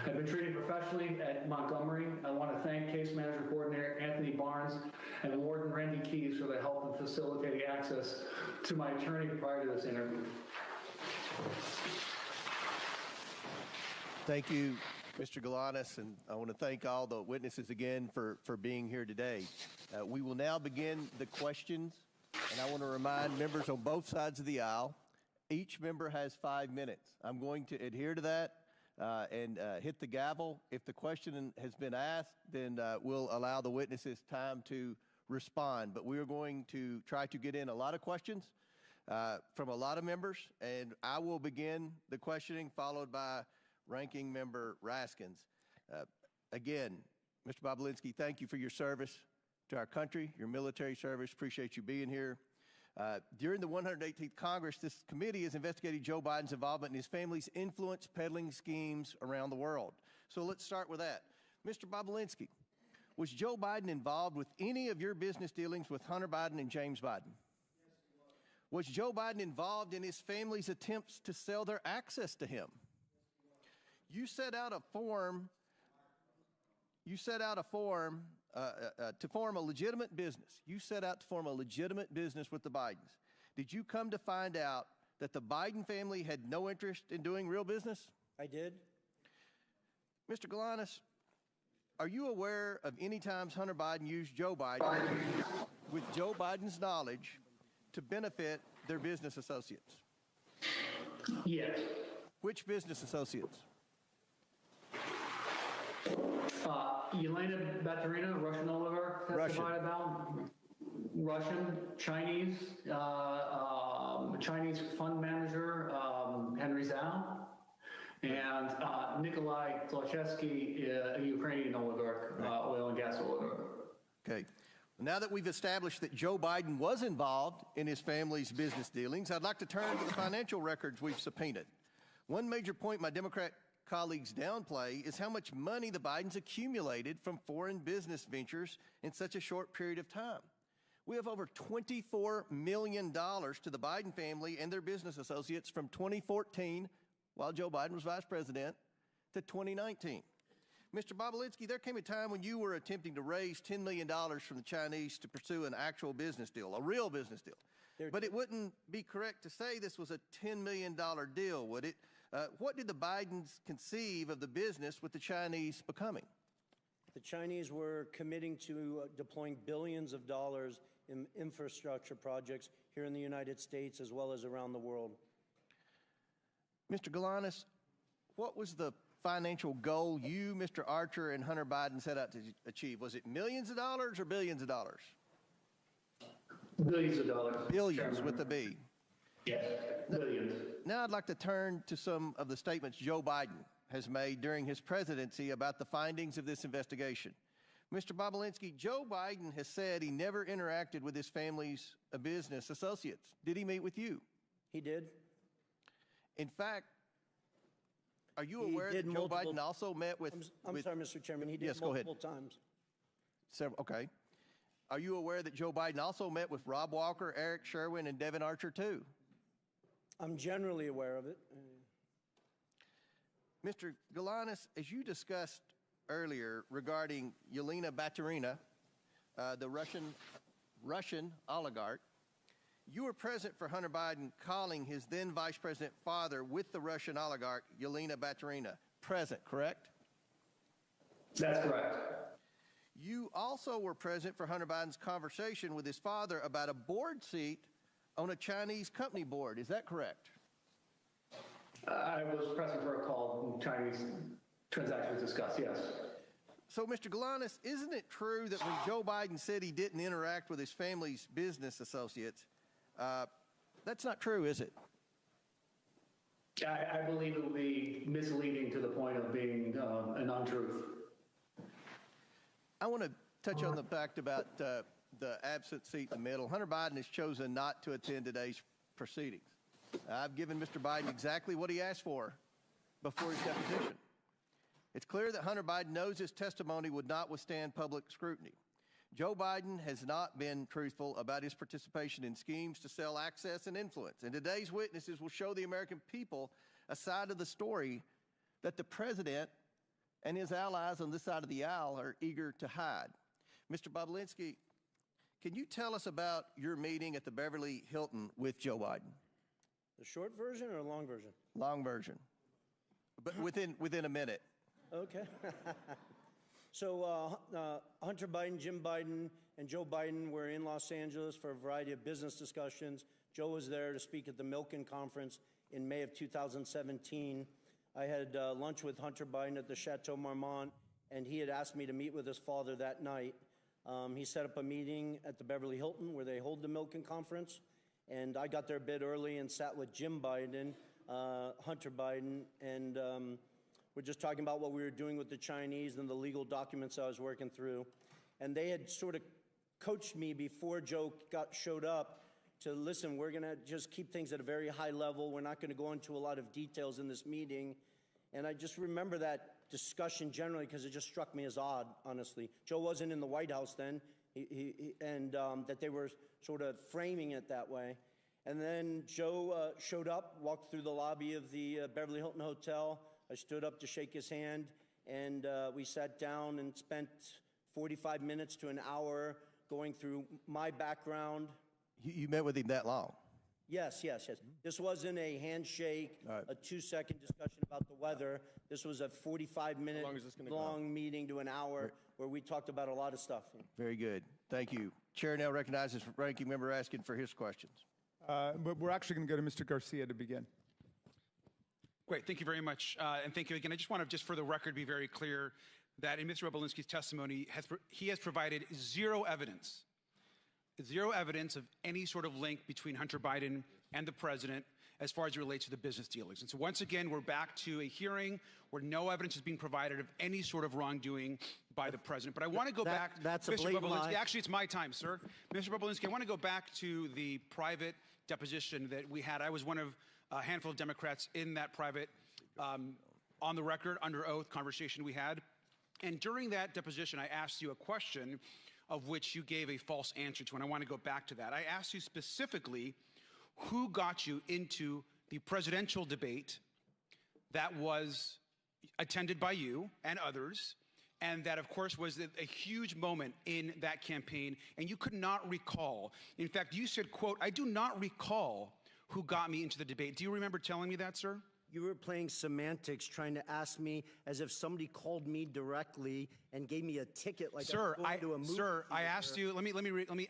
I've been treated professionally at Montgomery. I want to thank Case Manager Coordinator Anthony Barnes and Warden Randy Keys for their help in facilitating access to my attorney prior to this interview. Thank you, Mr. Galanis, and I want to thank all the witnesses again for being here today. We will now begin the questions And I want to remind members on both sides of the aisle, each member has 5 minutes. I'm going to adhere to that and hit the gavel. If the question has been asked, then we'll allow the witnesses time to respond. But we are going to try to get in a lot of questions from a lot of members, and I will begin the questioning, followed by Ranking Member Raskins. Again, Mr. Bobulinski, thank you for your service to our country, your military service. Appreciate you being here. During the 118th Congress, this committee has investigated Joe Biden's involvement in his family's influence peddling schemes around the world. So let's start with that. Mr. Bobulinski, was Joe Biden involved with any of your business dealings with Hunter Biden and James Biden? Was Joe Biden involved in his family's attempts to sell their access to him? You set out a form to form a legitimate business. You set out to form a legitimate business with the Bidens. Did you come to find out that the Biden family had no interest in doing real business? I did. Mr. Galanis, are you aware of any times Hunter Biden used Joe Biden with Joe Biden's knowledge to benefit their business associates? Yes. Which business associates? Yelena Baturina, Russian oligarch, testified about. Russian, Chinese, Chinese fund manager, Henry Zhao, and Nikolai Zlochevsky, a Ukrainian oligarch, oil and gas oligarch. Okay. Now that we've established that Joe Biden was involved in his family's business dealings, I'd like to turn to the financial records we've subpoenaed. One major point my Democrat colleagues downplay is how much money the Bidens accumulated from foreign business ventures in such a short period of time. We have over $24 million to the Biden family and their business associates from 2014, while Joe Biden was vice president, to 2019. Mr. Bobulinski, there came a time when you were attempting to raise $10 million from the Chinese to pursue an actual business deal, a real business deal. But it wouldn't be correct to say this was a $10 million deal, would it? What did the Bidens conceive of the business with the Chinese becoming? The Chinese were committing to deploying billions of dollars in infrastructure projects here in the United States as well as around the world. Mr. Galanis, what was the financial goal you, Mr. Archer, and Hunter Biden set out to achieve? Was it millions of dollars or billions of dollars? Billions of dollars. Billions with a B. Yes, billions. Now I'd like to turn to some of the statements Joe Biden has made during his presidency about the findings of this investigation. Mr. Bobulinski, Joe Biden has said he never interacted with his family's business associates. Did he meet with you? He did. In fact, are you aware that Joe Biden also met with... I'm sorry, Mr. Chairman. He did multiple times. Okay. Are you aware that Joe Biden also met with Rob Walker, Eric Sherwin, and Devin Archer, too? I'm generally aware of it. Mr. Galanis, as you discussed earlier regarding Yelena Baturina, the Russian oligarch, you were present for Hunter Biden calling his then Vice President father with the Russian oligarch, Yelena Baturina. Present, correct? That's correct. You also were present for Hunter Biden's conversation with his father about a board seat on a Chinese company board. Is that correct? I was present for a call when Chinese transactions discussed, yes. So, Mr. Galanis, isn't it true that when Joe Biden said he didn't interact with his family's business associates, that's not true, is it? I believe it would be misleading to the point of being an untruth. I want to touch on the fact about the absent seat in the middle. Hunter Biden has chosen not to attend today's proceedings. I've given Mr. Biden exactly what he asked for before his deposition. It's clear that Hunter Biden knows his testimony would not withstand public scrutiny. Joe Biden has not been truthful about his participation in schemes to sell access and influence. And today's witnesses will show the American people a side of the story that the president and his allies on this side of the aisle are eager to hide. Mr. Bobulinski, can you tell us about your meeting at the Beverly Hilton with Joe Biden? The short version or a long version? Long version, but within a minute. Okay. So Hunter Biden, Jim Biden, and Joe Biden were in Los Angeles for a variety of business discussions. Joe was there to speak at the Milken Conference in May of 2017. I had lunch with Hunter Biden at the Chateau Marmont, and he had asked me to meet with his father that night. He set up a meeting at the Beverly Hilton where they hold the Milken Conference, and I got there a bit early and sat with Jim Biden, Hunter Biden, and we're just talking about what we were doing with the Chinese and the legal documents I was working through. And they had sort of coached me before Joe showed up to, listen, we're going to just keep things at a very high level. We're not going to go into a lot of details in this meeting. And I just remember that discussion generally because it just struck me as odd, honestly. Joe wasn't in the White House then, and that they were sort of framing it that way. And then Joe showed up, walked through the lobby of the Beverly Hilton Hotel. I stood up to shake his hand, and we sat down and spent 45 minutes to an hour going through my background. You met with him that long? Yes. This wasn't a handshake, a 2-second discussion about the weather. This was a 45-minute long meeting to an hour where we talked about a lot of stuff. Very good. Thank you. Chair now recognizes Ranking Member Raskin for his questions. But we're actually going to go to Mr. Garcia to begin. Great. Thank you very much. And thank you again. I just want to, just for the record, be very clear that in Mr. Bobulinski's testimony, he has provided zero evidence of any sort of link between Hunter Biden and the president as far as it relates to the business dealings. And so once again, we're back to a hearing where no evidence is being provided of any sort of wrongdoing by the president. But I want to go back, that's Mr. a blatant Bobulinski. lie. Actually, it's my time, sir. Mr. Bobulinski, I want to go back to the private deposition that we had. I was one of a handful of Democrats in that private, on the record, under oath conversation we had. And during that deposition, I asked you a question of which you gave a false answer to, and I want to go back to that. I asked you specifically who got you into the presidential debate that was attended by you and others, and that, of course, was a huge moment in that campaign, and you could not recall. In fact, you said, quote, "I do not recall who got me into the debate." Do you remember telling me that, sir? You were playing semantics, trying to ask me as if somebody called me directly and gave me a ticket like I was going to a movie. Sir, I asked you. Let me.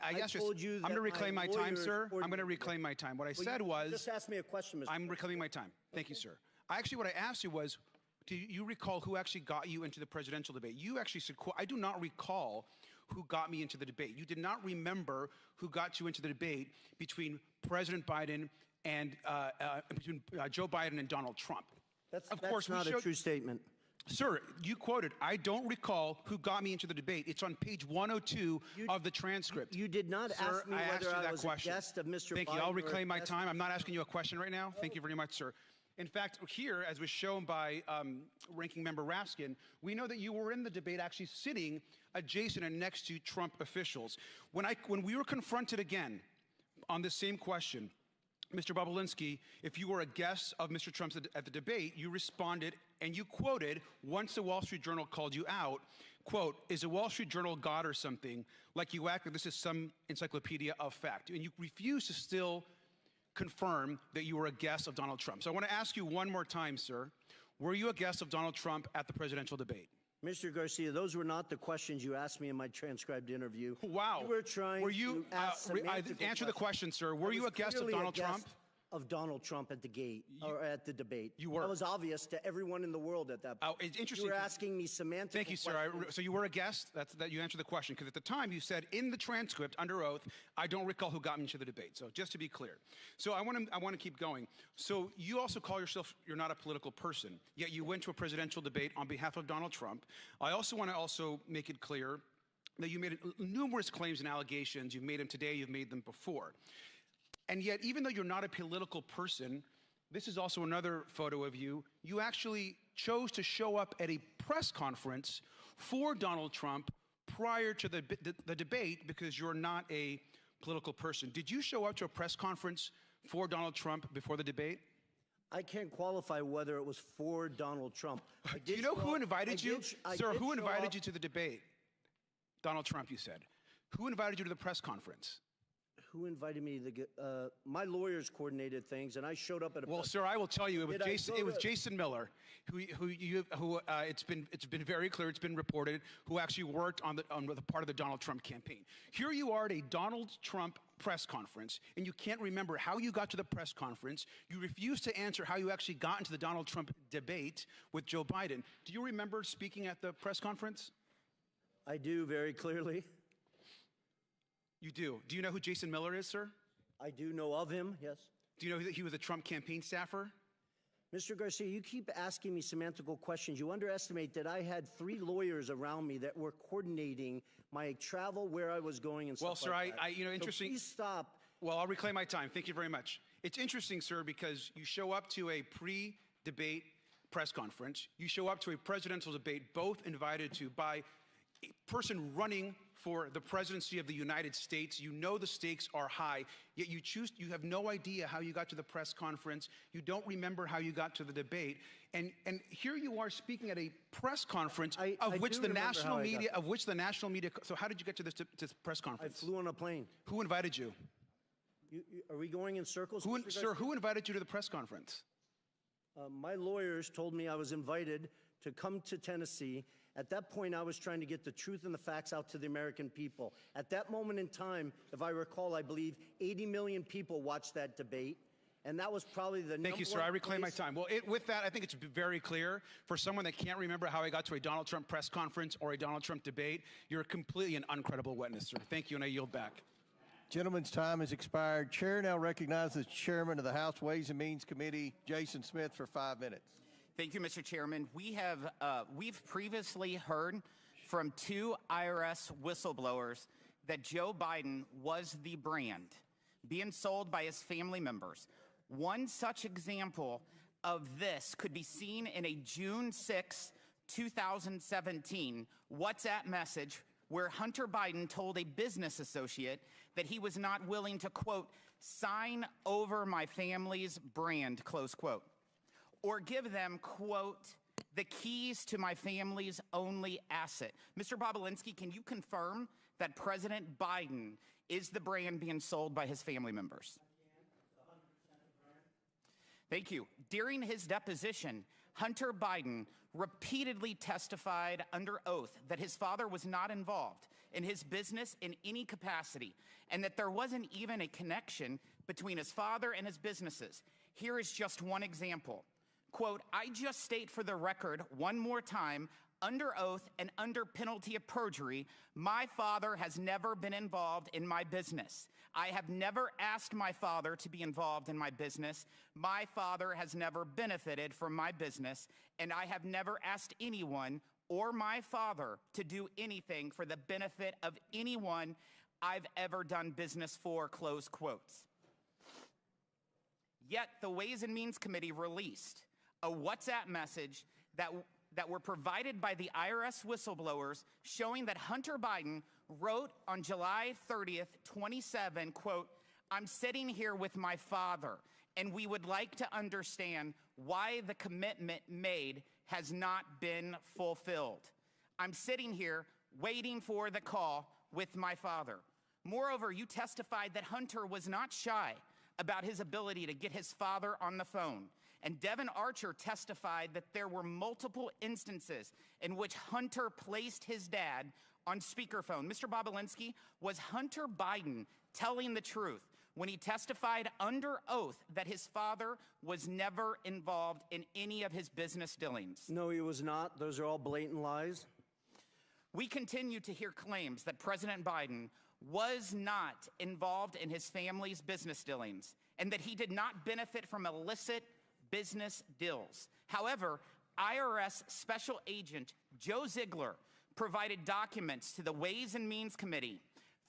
I told you. I'm going to reclaim my time, sir. I'm going to reclaim my time. What I said was. Just ask me a question, Mr. I'm reclaiming my time. Thank you, sir. What I asked you was, do you recall who actually got you into the presidential debate? You actually said, quote, "I do not recall who got me into the debate." You did not remember who got you into the debate between President Biden and between Joe Biden and Donald Trump. That's not a true statement. Sir, you quoted, "I don't recall who got me into the debate." It's on page 102 of the transcript. You did not ask me whether I was a guest of Mr. Biden. Thank you. I'll reclaim my time. I'm not asking you a question right now. Thank you very much, sir. In fact, here, as was shown by Ranking Member Raskin, we know that you were in the debate actually sitting adjacent and next to Trump officials. When we were confronted again on this same question, Mr. Bobulinski, if you were a guest of Mr. Trump's at the debate, you responded and you quoted, once the Wall Street Journal called you out, quote, "Is the Wall Street Journal God or something? Like you act like this is some encyclopedia of fact." And you refuse to still confirm that you were a guest of Donald Trump. So I want to ask you one more time, sir. Were you a guest of Donald Trump at the presidential debate? Mr. Garcia, those were not the questions you asked me in my transcribed interview. Wow. You were trying to ask answer the question, sir. Were you a guest of Donald Trump? Of Donald Trump at the gate, or at the debate. You were. That was obvious to everyone in the world at that point. Oh, it's interesting. You were asking me semantic Thank you, sir. So you were a guest? That you answered the question. Because at the time you said in the transcript, under oath, "I don't recall who got me into the debate." So just to be clear. So I want to keep going. So you also call yourself, you're not a political person, yet you went to a presidential debate on behalf of Donald Trump. I also want to make it clear that you made numerous claims and allegations. You've made them today, you've made them before. And yet, even though you're not a political person, this is also another photo of you. You actually chose to show up at a press conference for Donald Trump prior to the debate because you're not a political person. Did you show up to a press conference for Donald Trump before the debate? I can't qualify whether it was for Donald Trump. Do you know who invited you? Sir, who invited you to the debate? Donald Trump, you said. Who invited you to the press conference? Who invited me to my lawyers coordinated things, and I showed up at a... Well, sir, I will tell you, it was Jason Miller, who it's been very clear, it's been reported, who actually worked on the part of the Donald Trump campaign. Here you are at a Donald Trump press conference, and you can't remember how you got to the press conference. You refuse to answer how you actually got into the Donald Trump debate with Joe Biden. Do you remember speaking at the press conference? I do, very clearly. You do. Do you know who Jason Miller is, sir? I do know of him, yes. Do you know that he was a Trump campaign staffer? Mr. Garcia, you keep asking me semantical questions. You underestimate that I had 3 lawyers around me that were coordinating my travel, where I was going, and stuff well, sir, like that. interesting. So please stop. Well, I'll reclaim my time. Thank you very much. It's interesting, sir, because you show up to a pre-debate press conference. You show up to a presidential debate, both invited to by a person running for the presidency of the United States. You know the stakes are high, yet you have no idea how you got to the press conference. You don't remember how you got to the debate. And here you are speaking at a press conference of which the national media, so how did you get to this press conference? I flew on a plane. Who invited you? Are we going in circles? Sir, who invited you to the press conference? My lawyers told me I was invited to come to Tennessee. At that point, I was trying to get the truth and the facts out to the American people. At that moment in time, if I recall, I believe 80 million people watched that debate, and that was probably the number one. Thank you, sir. I reclaim my time. Well, with that, I think it's very clear for someone that can't remember how I got to a Donald Trump press conference or a Donald Trump debate, you're completely an uncredible witness, sir. Thank you, and I yield back. Gentleman's time has expired. Chair now recognizes Chairman of the House Ways and Means Committee, Jason Smith, for 5 minutes. Thank you, Mr. Chairman. We've previously heard from 2 IRS whistleblowers that Joe Biden was the brand being sold by his family members. One such example of this could be seen in a June 6, 2017 WhatsApp message where Hunter Biden told a business associate that he was not willing to, quote, sign over my family's brand, close quote, or give them, quote, the keys to my family's only asset. Mr. Bobulinski, can you confirm that President Biden is the brand being sold by his family members? Thank you. During his deposition, Hunter Biden repeatedly testified under oath that his father was not involved in his business in any capacity, and that there wasn't even a connection between his father and his businesses. Here is just one example. Quote, I just state for the record one more time, under oath and under penalty of perjury, my father has never been involved in my business. I have never asked my father to be involved in my business. My father has never benefited from my business, and I have never asked anyone or my father to do anything for the benefit of anyone I've ever done business for, close quotes. Yet the Ways and Means Committee released a WhatsApp message that were provided by the IRS whistleblowers showing that Hunter Biden wrote on July 30th, 27, quote, I'm sitting here with my father, and we would like to understand why the commitment made has not been fulfilled. I'm sitting here waiting for the call with my father. Moreover, you testified that Hunter was not shy about his ability to get his father on the phone. And Devin Archer testified that there were multiple instances in which Hunter placed his dad on speakerphone. Mr. Bobulinski, was Hunter Biden telling the truth when he testified under oath that his father was never involved in any of his business dealings? No, he was not. Those are all blatant lies. We continue to hear claims that President Biden was not involved in his family's business dealings and that he did not benefit from illicit business deals. However, IRS Special Agent Joe Ziegler provided documents to the Ways and Means Committee,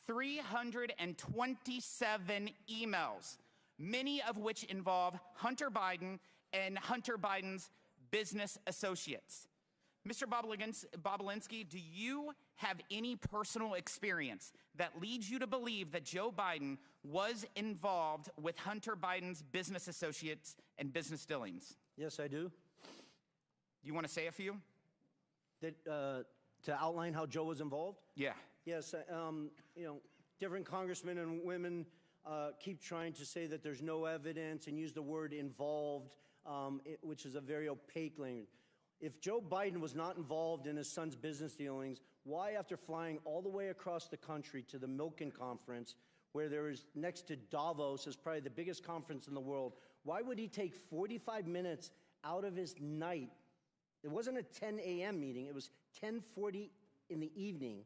327 emails, many of which involve Hunter Biden and Hunter Biden's business associates. Mr. Bobulinski, do you have any personal experience that leads you to believe that Joe Biden was involved with Hunter Biden's business associates and business dealings? Yes, I do. You want to say a few? To outline how Joe was involved? Yeah. Yes, different congressmen and women keep trying to say that there's no evidence and use the word involved, which is a very opaque language. If Joe Biden was not involved in his son's business dealings, why, after flying all the way across the country to the Milken Conference, where there is next to Davos, is probably the biggest conference in the world, why would he take 45 minutes out of his night? It wasn't a 10 a.m. meeting. It was 10:40 in the evening.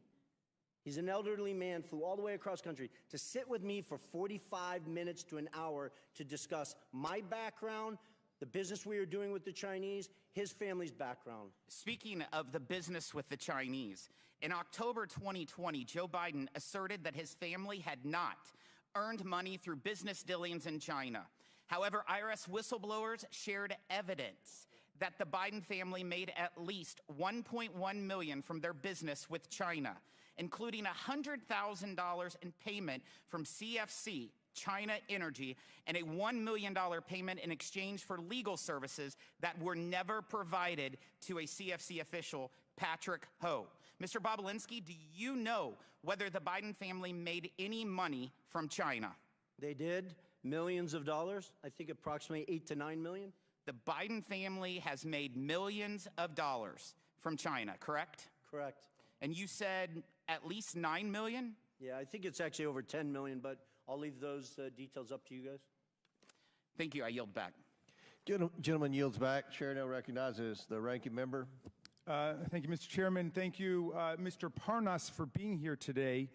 He's an elderly man, flew all the way across country to sit with me for 45 minutes to an hour to discuss my background, the business we are doing with the Chinese, his family's background. Speaking of the business with the Chinese, in October 2020, Joe Biden asserted that his family had not earned money through business dealings in China. However, IRS whistleblowers shared evidence that the Biden family made at least $1.1 million from their business with China, including $100,000 in payment from CFC, China Energy, and a $1 million payment in exchange for legal services that were never provided to a CFC official, Patrick Ho. Mr. Bobulinski, do you know whether the Biden family made any money from China? They did, millions of dollars, I think approximately 8 to 9 million. The Biden family has made millions of dollars from China, correct? Correct. And you said at least 9 million? Yeah, I think it's actually over 10 million, but I'll leave those details up to you guys. Thank you. I yield back. Gentleman yields back. Chair now recognizes the ranking member. Thank you, Mr. Chairman. Thank you, Mr. Parnas, for being here today.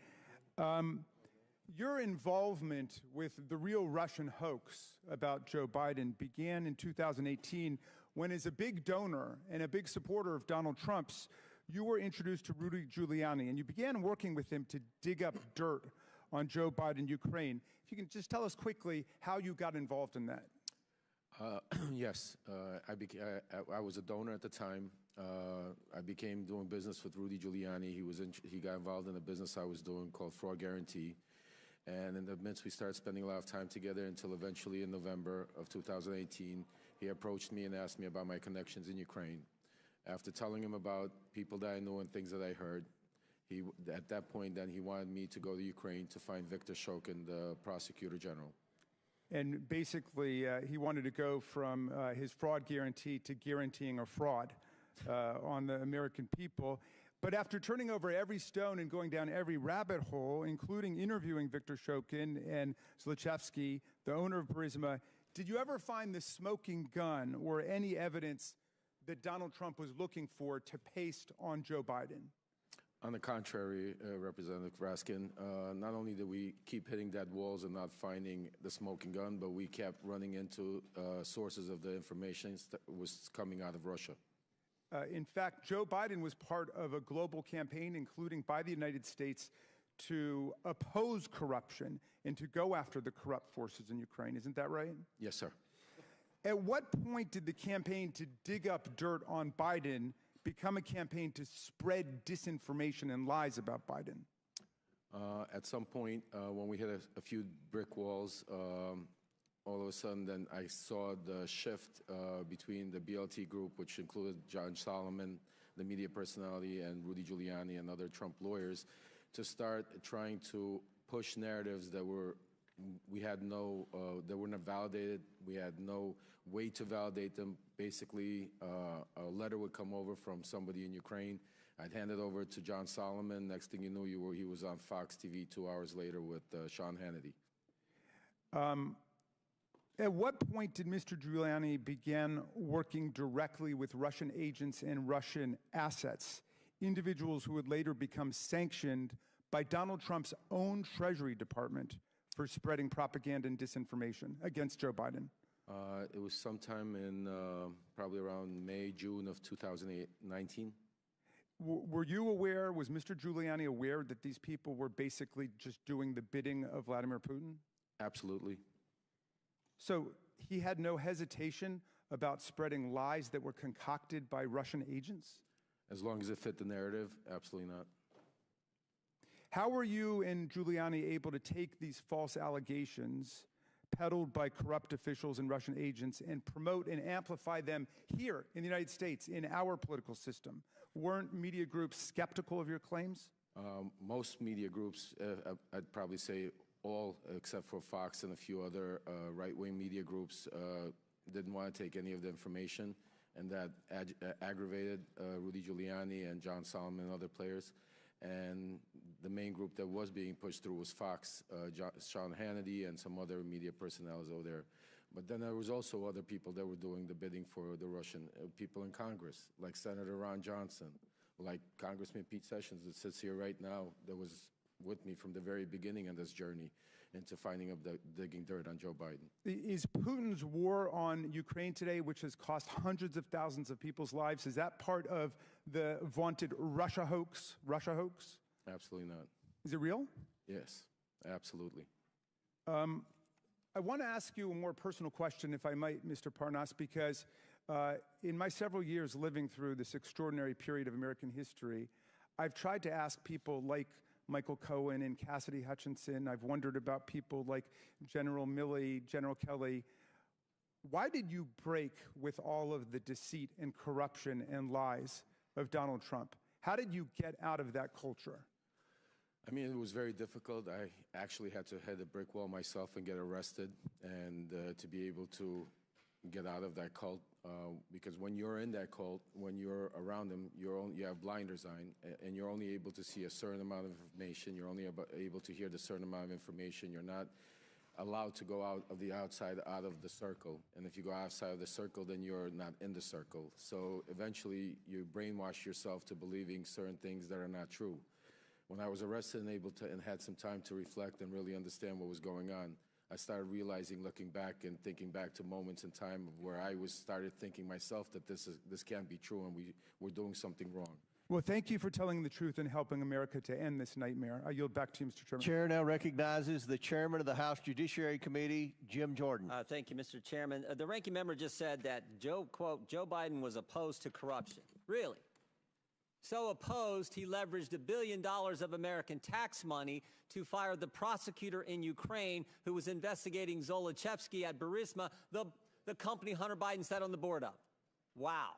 Your involvement with the real Russian hoax about Joe Biden began in 2018 when, as a big donor and a big supporter of Donald Trump's, you were introduced to Rudy Giuliani, and you began working with him to dig up dirt on Joe Biden, Ukraine. If you can just tell us quickly how you got involved in that. Yes, I was a donor at the time. I became doing business with Rudy Giuliani. He got involved in a business I was doing called Fraud Guarantee. And in the midst, we started spending a lot of time together until eventually in November of 2018, he approached me and asked me about my connections in Ukraine. After telling him about people that I knew and things that I heard, at that point, then he wanted me to go to Ukraine to find Viktor Shokin, the prosecutor general. And basically, he wanted to go from his fraud guarantee to guaranteeing a fraud on the American people. But after turning over every stone and going down every rabbit hole, including interviewing Viktor Shokin and Zlochevsky, the owner of Burisma, did you ever find the smoking gun or any evidence that Donald Trump was looking for to paste on Joe Biden? On the contrary, Representative Raskin, not only did we keep hitting dead walls and not finding the smoking gun, but we kept running into sources of the information that was coming out of Russia. In fact, Joe Biden was part of a global campaign, including by the United States, to oppose corruption and to go after the corrupt forces in Ukraine. Isn't that right? Yes, sir. At what point did the campaign to dig up dirt on Biden become a campaign to spread disinformation and lies about Biden? At some point, when we hit a few brick walls, all of a sudden, then I saw the shift between the BLT group, which included John Solomon, the media personality, and Rudy Giuliani and other Trump lawyers, to start trying to push narratives that we had no, that were not validated. We had no way to validate them. Basically, a letter would come over from somebody in Ukraine. I'd hand it over to John Solomon. Next thing you knew, he was on Fox TV 2 hours later with Sean Hannity. At what point did Mr. Giuliani begin working directly with Russian agents and Russian assets, individuals who would later become sanctioned by Donald Trump's own Treasury Department for spreading propaganda and disinformation against Joe Biden? It was sometime in probably around May, June of 2019. Were you aware, was Mr. Giuliani aware that these people were basically just doing the bidding of Vladimir Putin? Absolutely. So he had no hesitation about spreading lies that were concocted by Russian agents? As long as it fit the narrative, absolutely not. How were you and Giuliani able to take these false allegations peddled by corrupt officials and Russian agents and promote and amplify them here in the United States, in our political system? Weren't media groups skeptical of your claims? Most media groups, I'd probably say all except for Fox and a few other right-wing media groups didn't want to take any of the information, and that aggravated Rudy Giuliani and John Solomon and other players. And the main group that was being pushed through was Fox, Sean Hannity, and some other media personnel over there. But then there was also other people that were doing the bidding for the Russian people in Congress, like Senator Ron Johnson, like Congressman Pete Sessions that sits here right now, that was with me from the very beginning in this journey into finding up digging dirt on Joe Biden. Is Putin's war on Ukraine today, which has cost hundreds of thousands of people's lives, is that part of the vaunted Russia hoax? Russia hoax? Absolutely not. Is it real? Yes, absolutely. I want to ask you a more personal question, if I might, Mr. Parnas, because in my several years living through this extraordinary period of American history, I've tried to ask people like Michael Cohen and Cassidy Hutchinson. I've wondered about people like General Milley, General Kelly. Why did you break with all of the deceit and corruption and lies of Donald Trump? How did you get out of that culture? I mean, it was very difficult. I actually had to hit a brick wall myself and get arrested, and to be able to get out of that cult, because when you're in that cult, when you're around them, you have blinders on, and you're only able to see a certain amount of information. You're only able to hear the certain amount of information. You're not allowed to go out of the circle. And if you go outside of the circle, then you're not in the circle. So eventually, you brainwash yourself to believing certain things that are not true. When I was arrested and had some time to reflect and really understand what was going on, I started realizing, looking back and thinking back to moments in time where I started thinking myself that this can't be true and we're doing something wrong. Well, thank you for telling the truth and helping America to end this nightmare. I yield back to you, Mr. Chairman. Chair now recognizes the chairman of the House Judiciary Committee, Jim Jordan. Thank you, Mr. Chairman. The ranking member just said that quote, Joe Biden was opposed to corruption. Really? So opposed, he leveraged $1 billion of American tax money to fire the prosecutor in Ukraine who was investigating Zolochevsky at Burisma, the company Hunter Biden sat on the board of. Wow.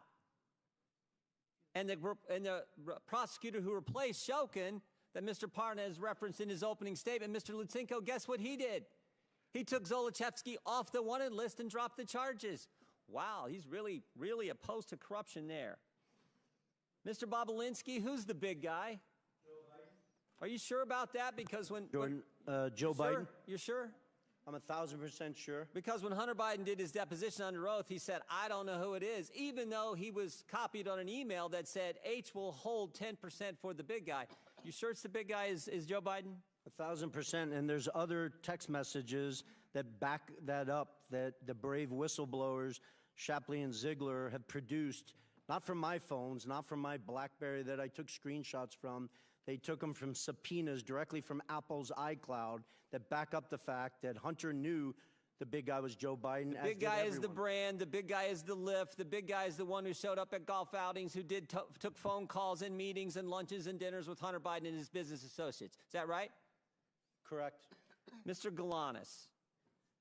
And the prosecutor who replaced Shokin, that Mr. Parnas referenced in his opening statement, Mr. Lutsenko, guess what he did? He took Zolochevsky off the wanted list and dropped the charges. Wow, he's really, really opposed to corruption there. Mr. Bobulinski, who's the big guy? Joe Biden. Are you sure about that? Because when Joe Biden. You're sure? I'm 1,000% sure. Because when Hunter Biden did his deposition under oath, he said, "I don't know who it is," even though he was copied on an email that said H will hold 10% for the big guy. You sure it's the big guy is Joe Biden? 1,000%. And there's other text messages that back that up, that the brave whistleblowers, Shapley and Ziegler, have produced. Not from my phones, not from my Blackberry that I took screenshots from. They took them from subpoenas directly from Apple's iCloud that back up the fact that Hunter knew the big guy was Joe Biden. The big guy is the brand. The big guy is the lift. The big guy is the one who showed up at golf outings, who took phone calls and meetings and lunches and dinners with Hunter Biden and his business associates. Is that right? Correct. Mr. Galanis,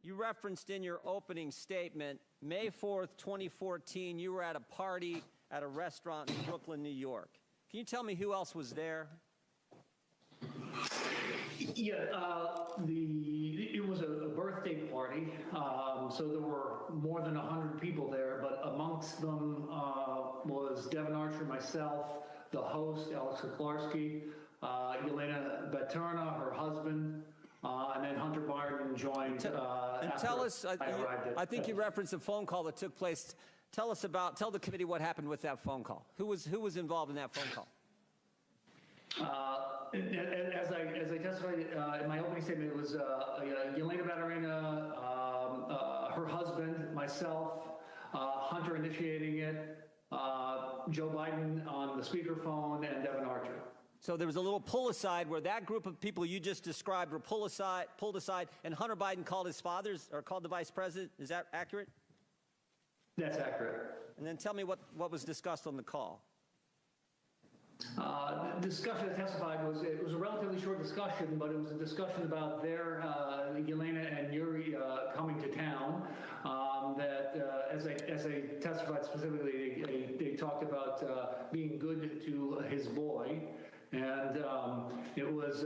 you referenced in your opening statement, May 4th, 2014, you were at a party at a restaurant in Brooklyn, New York. Can you tell me who else was there? Yeah, it was a birthday party, so there were more than 100 people there, but amongst them was Devin Archer, myself, the host, Alex Kuklarski, Yelena Baterna, her husband, and then Hunter Biden joined. Tell us, I think you referenced a phone call that took place. Tell the committee what happened with that phone call. Who was involved in that phone call? As I testified in my opening statement, it was Yelena Baterina, her husband, myself, Hunter initiating it, Joe Biden on the speakerphone, and Devin Archer. So there was a little pull aside where that group of people you just described were pulled aside, and Hunter Biden called his father's or called the vice president. Is that accurate? That's accurate. And then tell me what was discussed on the call. The discussion I testified was a relatively short discussion, but it was a discussion about their Yelena and Yuri coming to town. As I testified specifically, they talked about being good to his boy, and it was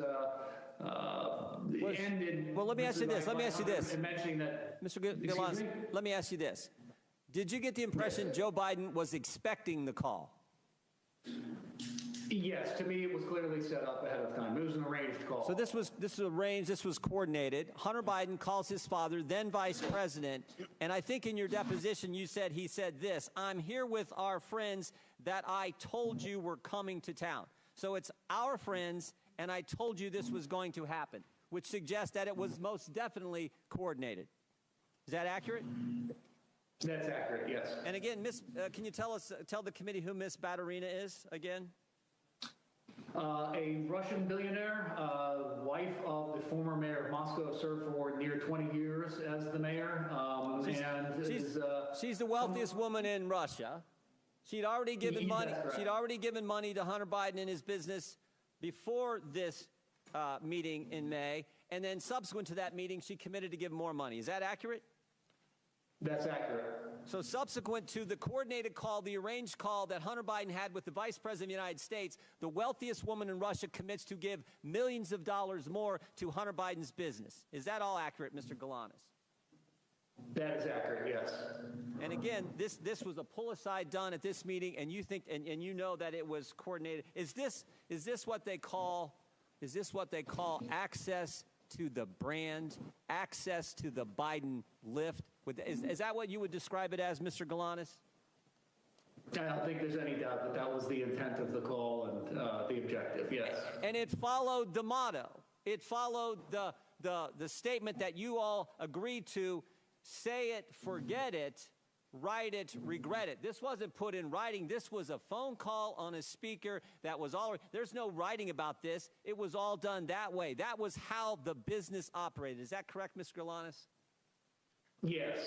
ended. Well, let me ask you this. Let me ask you this. Mentioning that, Mr. Galanis, let me ask you this. Did you get the impression Joe Biden was expecting the call? Yes, to me it was clearly set up ahead of time. It was an arranged call. So this was arranged, this was coordinated. Hunter Biden calls his father, then vice president, and I think in your deposition he said this, "I'm here with our friends that I told you were coming to town." So it's our friends, and I told you this was going to happen, which suggests that it was most definitely coordinated. Is that accurate? That's accurate, yes. And again, can you tell the committee who Miss Baturina is again? A Russian billionaire, wife of the former mayor of Moscow, served for near 20 years as the mayor. She's the wealthiest woman in Russia. She'd already given money. She'd already given money to Hunter Biden and his business before this meeting in May, and then subsequent to that meeting, she committed to give more money. Is that accurate? That's accurate. So subsequent to the coordinated call, the arranged call that Hunter Biden had with the Vice President of the United States, the wealthiest woman in Russia commits to give millions of dollars more to Hunter Biden's business. Is that all accurate, Mr. Galanis? That is accurate, yes. And again, this was a pull-aside done at this meeting, and you think and you know that it was coordinated. Is this what they call access to the brand, access to the Biden lift? Is that what you would describe it as, Mr. Galanis? I don't think there's any doubt that that was the intent of the call and the objective, yes. And it followed the motto. It followed the statement that you all agreed to: say it, forget it, write it, regret it. This wasn't put in writing. This was a phone call on a speaker that was all. There's no writing about this. It was all done that way. That was how the business operated. Is that correct, Mr. Galanis? Yes.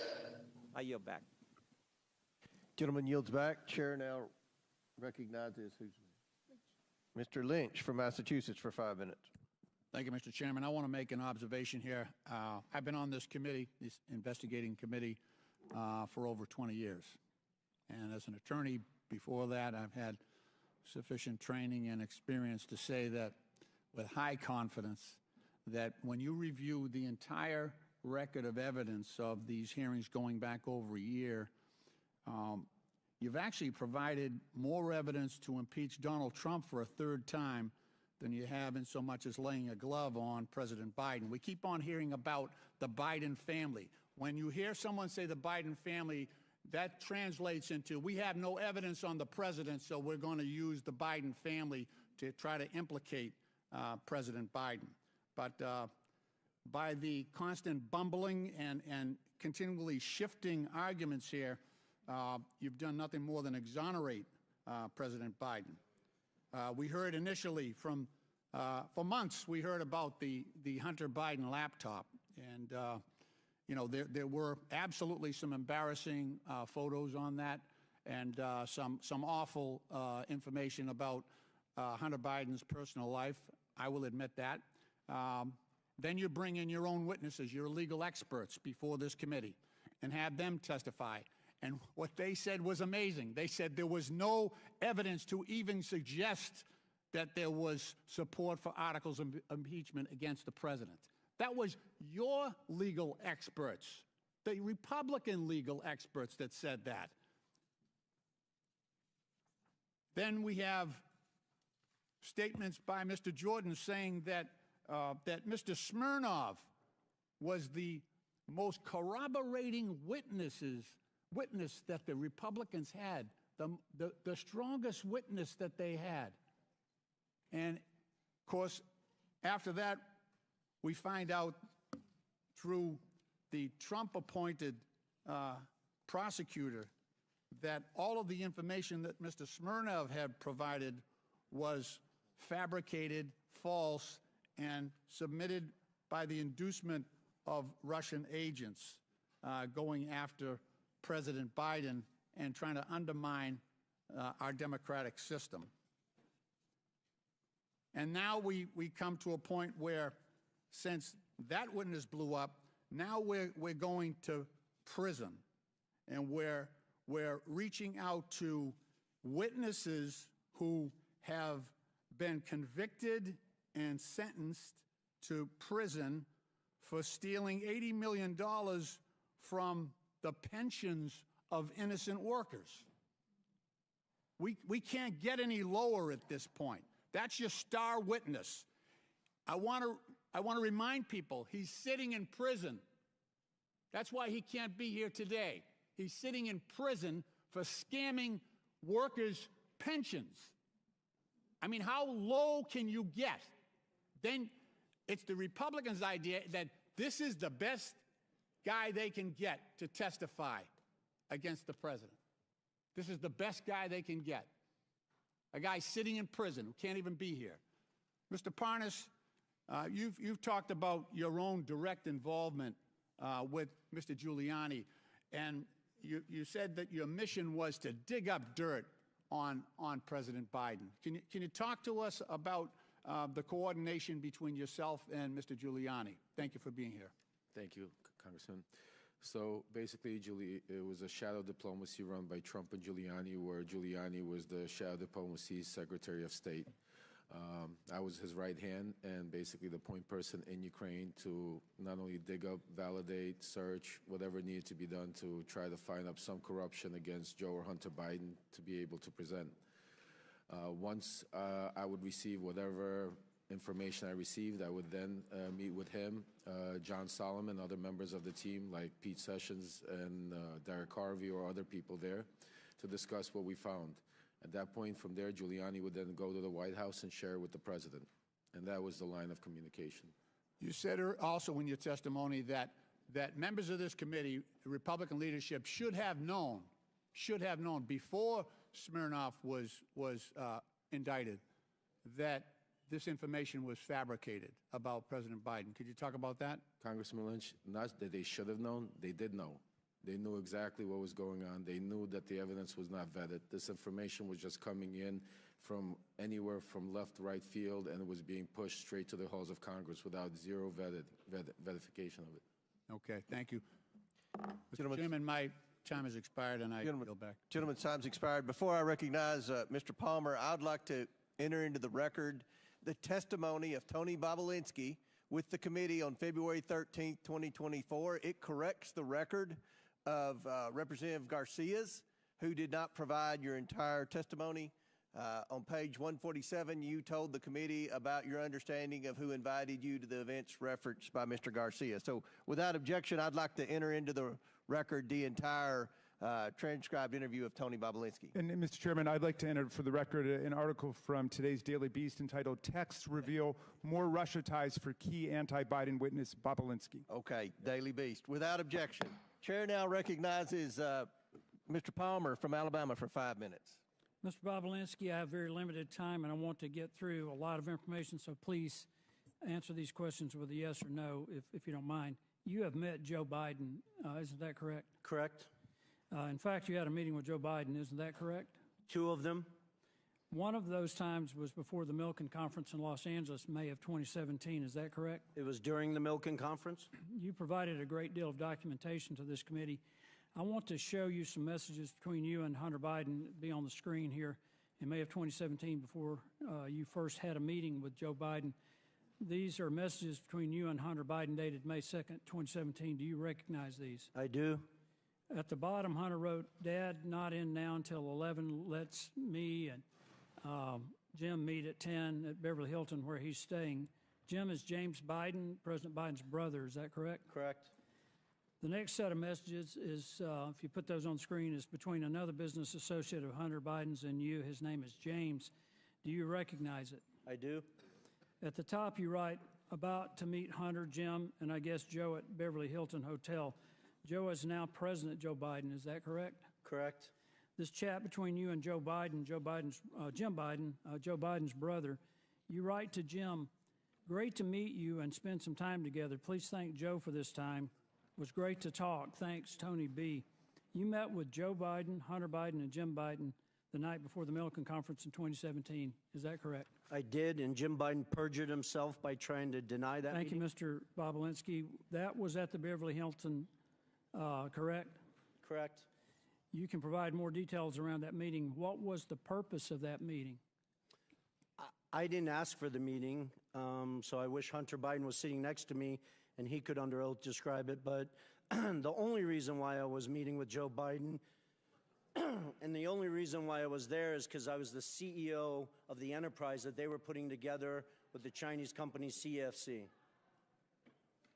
I yield back. Gentleman yields back. Chair now recognizes Mr. Lynch from Massachusetts for 5 minutes. Thank you, Mr. Chairman. I want to make an observation here. I've been on this committee, this investigating committee, for over 20 years. And as an attorney before that, I've had sufficient training and experience to say that with high confidence that when you review the entire record of evidence of these hearings going back over a year, you've actually provided more evidence to impeach Donald Trump for a third time than you have in so much as laying a glove on President Biden. We keep on hearing about the Biden family. When you hear someone say the Biden family, that translates into, we have no evidence on the president, so we're going to use the Biden family to try to implicate President Biden. But by the constant bumbling and continually shifting arguments here, you've done nothing more than exonerate President Biden. We heard initially for months, we heard about the Hunter Biden laptop. And, you know, there were absolutely some embarrassing photos on that and some awful information about Hunter Biden's personal life. I will admit that. Then you bring in your own witnesses, your legal experts before this committee and have them testify. And what they said was amazing. They said there was no evidence to even suggest that there was support for articles of impeachment against the president. That was your legal experts, the Republican legal experts that said that. Then we have statements by Mr. Jordan saying that Mr. Smirnov was the most corroborating witness that the Republicans had, the strongest witness that they had. And, of course, after that, we find out through the Trump-appointed prosecutor that all of the information that Mr. Smirnov had provided was fabricated, false, and submitted by the inducement of Russian agents going after President Biden and trying to undermine our democratic system. And now we come to a point where, since that witness blew up, now we're going to prison, and we're reaching out to witnesses who have been convicted and sentenced to prison for stealing $80 million from the pensions of innocent workers. We can't get any lower at this point. That's your star witness. I want to remind people, he's sitting in prison. That's why he can't be here today. He's sitting in prison for scamming workers' pensions. I mean, how low can you get? Then it's the Republicans' idea that this is the best guy they can get to testify against the president. This is the best guy they can get. A guy sitting in prison who can't even be here. Mr. Parnas, you've talked about your own direct involvement with Mr. Giuliani, and you said that your mission was to dig up dirt on President Biden. Can you talk to us about the coordination between yourself and Mr. Giuliani? Thank you for being here. Thank you, Congressman. So basically, it was a shadow diplomacy run by Trump and Giuliani, where Giuliani was the shadow diplomacy Secretary of State. I was his right hand and basically the point person in Ukraine to not only dig up, validate, search, whatever needed to be done to try to find up some corruption against Joe or Hunter Biden to be able to present. Once I would receive whatever information I received, I would then meet with him, John Solomon, other members of the team like Pete Sessions and Derek Harvey or other people there to discuss what we found. At that point, from there, Giuliani would then go to the White House and share with the president. And that was the line of communication. You said also in your testimony that members of this committee, the Republican leadership, should have known before Smirnov was indicted that this information was fabricated about President Biden. Could you talk about that? Congressman Lynch, not that they should have known, they did know. They knew exactly what was going on. They knew that the evidence was not vetted. This information was just coming in from anywhere from left, right field, and it was being pushed straight to the halls of Congress without zero verification of it. Okay, thank you. Mr. Chairman, my time has expired, and I yield back. Gentleman's time's expired. Before I recognize Mr. Palmer, I'd like to enter into the record the testimony of Tony Bobulinski with the committee on February 13th, 2024. It corrects the record of Representative Garcia's, who did not provide your entire testimony. On page 147, you told the committee about your understanding of who invited you to the events referenced by Mr. Garcia. So without objection, I'd like to enter into the record the entire transcribed interview of Tony Bobulinski. And Mr. Chairman, I'd like to enter for the record an article from today's Daily Beast entitled "Texts Reveal More Russia Ties for Key Anti-Biden Witness Bobulinski." Okay, Daily Beast. Without objection. Chair now recognizes Mr. Palmer from Alabama for 5 minutes. Mr. Bobulinski, I have very limited time, and I want to get through a lot of information, so please answer these questions with a yes or no, if you don't mind. You have met Joe Biden, isn't that correct? Correct. In fact, you had a meeting with Joe Biden, isn't that correct? 2 of them. One of those times was before the Milken Conference in Los Angeles, May of 2017, is that correct? It was during the Milken Conference. You provided a great deal of documentation to this committee. I want to show you some messages between you and Hunter Biden, be on the screen here, in May of 2017 before you first had a meeting with Joe Biden. These are messages between you and Hunter Biden dated May 2nd, 2017. Do you recognize these? I do. At the bottom, Hunter wrote, "Dad, not in now until 11. Let's me and Jim meet at 10 at Beverly Hilton where he's staying." Jim is James Biden, President Biden's brother. Is that correct? Correct. The next set of messages is, if you put those on screen, is between another business associate of Hunter Biden's and you. His name is James. Do you recognize it? I do. At the top, you write, "About to meet Hunter, Jim, and I guess Joe at Beverly Hilton Hotel." Joe is now President Joe Biden. Is that correct? Correct. This chat between you and Joe Biden, Jim Biden, Joe Biden's brother, you write to Jim, "Great to meet you and spend some time together. Please thank Joe for this time. It was great to talk. Thanks, Tony B." You met with Joe Biden, Hunter Biden, and Jim Biden the night before the Milken Conference in 2017. Is that correct? I did, and Jim Biden perjured himself by trying to deny that Thank meeting. you, Mr. Bobulinski. That was at the Beverly Hilton, correct? Correct. You can provide more details around that meeting. What was the purpose of that meeting? I didn't ask for the meeting, so I wish Hunter Biden was sitting next to me and he could under oath describe it. But the only reason why I was meeting with Joe Biden and the only reason why I was there is because I was the CEO of the enterprise that they were putting together with the Chinese company CFC.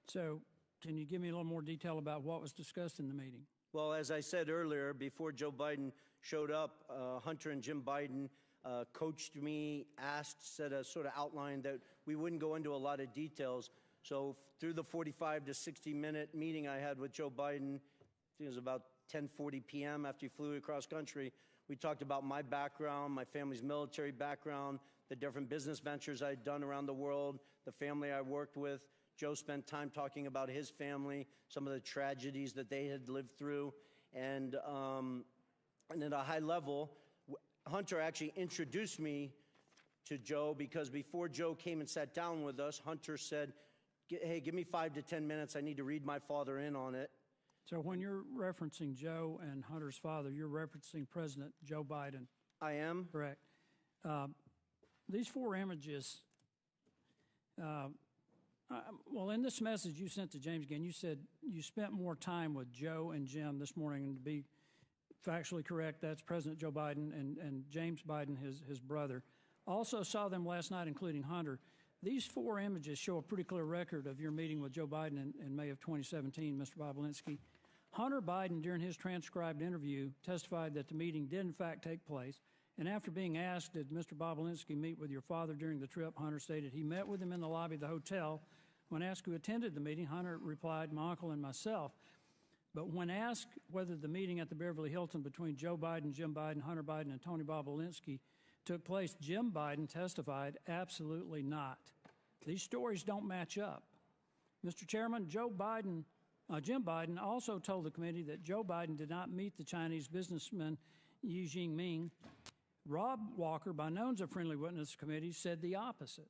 So can you give me a little more detail about what was discussed in the meeting? Well, as I said earlier, before Joe Biden showed up, Hunter and Jim Biden coached me, said a sort of outline that we wouldn't go into a lot of details. So through the 45 to 60-minute meeting I had with Joe Biden, I think it was about 10:40 p.m. after he flew across country, we talked about my background, my family's military background, the different business ventures I'd done around the world, the family I worked with. Joe spent time talking about his family, some of the tragedies that they had lived through. And at a high level, Hunter actually introduced me to Joe because before Joe came and sat down with us, Hunter said, hey, give me 5 to 10 minutes. I need to read my father in on it. So when you're referencing Joe and Hunter's father, you're referencing President Joe Biden. I am. Correct. These 4 images, well, in this message you sent to James again, you said you spent more time with Joe and Jim this morning, and to be factually correct, that's President Joe Biden and James Biden, his brother. Also saw them last night, including Hunter. These 4 images show a pretty clear record of your meeting with Joe Biden in May of 2017, Mr. Bobulinski. Hunter Biden, during his transcribed interview, testified that the meeting did in fact take place. And after being asked, did Mr. Bobulinski meet with your father during the trip, Hunter stated he met with him in the lobby of the hotel. When asked who attended the meeting, Hunter replied, my uncle and myself. But when asked whether the meeting at the Beverly Hilton between Joe Biden, Jim Biden, Hunter Biden, and Tony Bobulinski took place, Jim Biden testified, absolutely not. These stories don't match up. Mr. Chairman, Jim Biden also told the committee that Joe Biden did not meet the Chinese businessman Xi Jinping. Rob Walker, by knowns of friendly witness committee, said the opposite.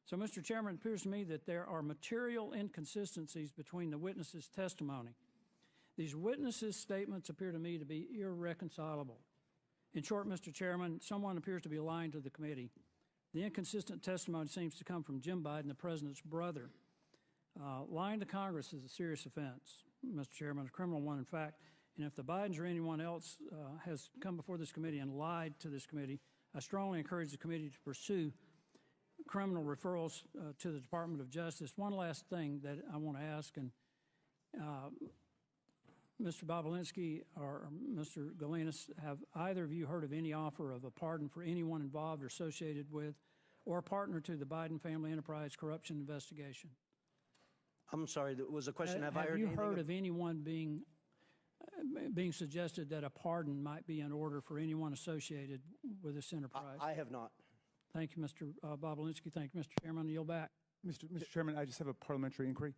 So, Mr. Chairman, it appears to me that there are material inconsistencies between the witnesses' testimony. These witnesses' statements appear to me to be irreconcilable. In short, Mr. Chairman, someone appears to be lying to the committee. The inconsistent testimony seems to come from Jim Biden, the president's brother. Lying to Congress is a serious offense, Mr. Chairman, a criminal one, in fact. And if the Bidens or anyone else has come before this committee and lied to this committee, I strongly encourage the committee to pursue criminal referrals to the Department of Justice. One last thing that I want to ask, and Mr. Bobulinski or Mr. Galanis, have either of you heard of any offer of a pardon for anyone involved or associated with or a partner to the Biden family enterprise corruption investigation? I'm sorry, that was a question. Have you heard of anyone being suggested that a pardon might be in order for anyone associated with this enterprise? I have not. Thank you, Mr. Bobulinski. Thank you, Mr. Chairman. I yield back. Mr. Chairman, I just have a parliamentary inquiry.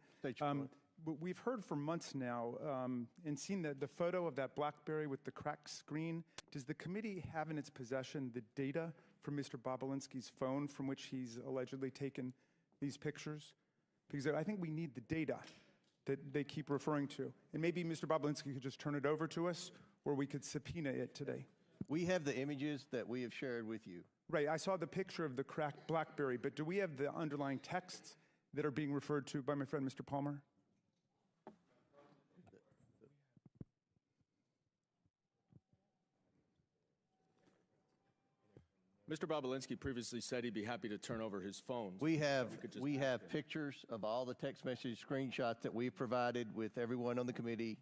We've heard for months now and seen the photo of that Blackberry with the cracked screen. Does the committee have in its possession the data from Mr. Bobulinski's phone from which he's allegedly taken these pictures? Because I think we need the data that they keep referring to. And maybe Mr. Bobulinski could just turn it over to us, or we could subpoena it today. We have the images that we have shared with you. Right, I saw the picture of the cracked Blackberry, but do we have the underlying texts that are being referred to by my friend Mr. Palmer? Mr. Bobulinski previously said he'd be happy to turn over his phones. We have pictures of all the text message screenshots that we've provided with everyone on the committee.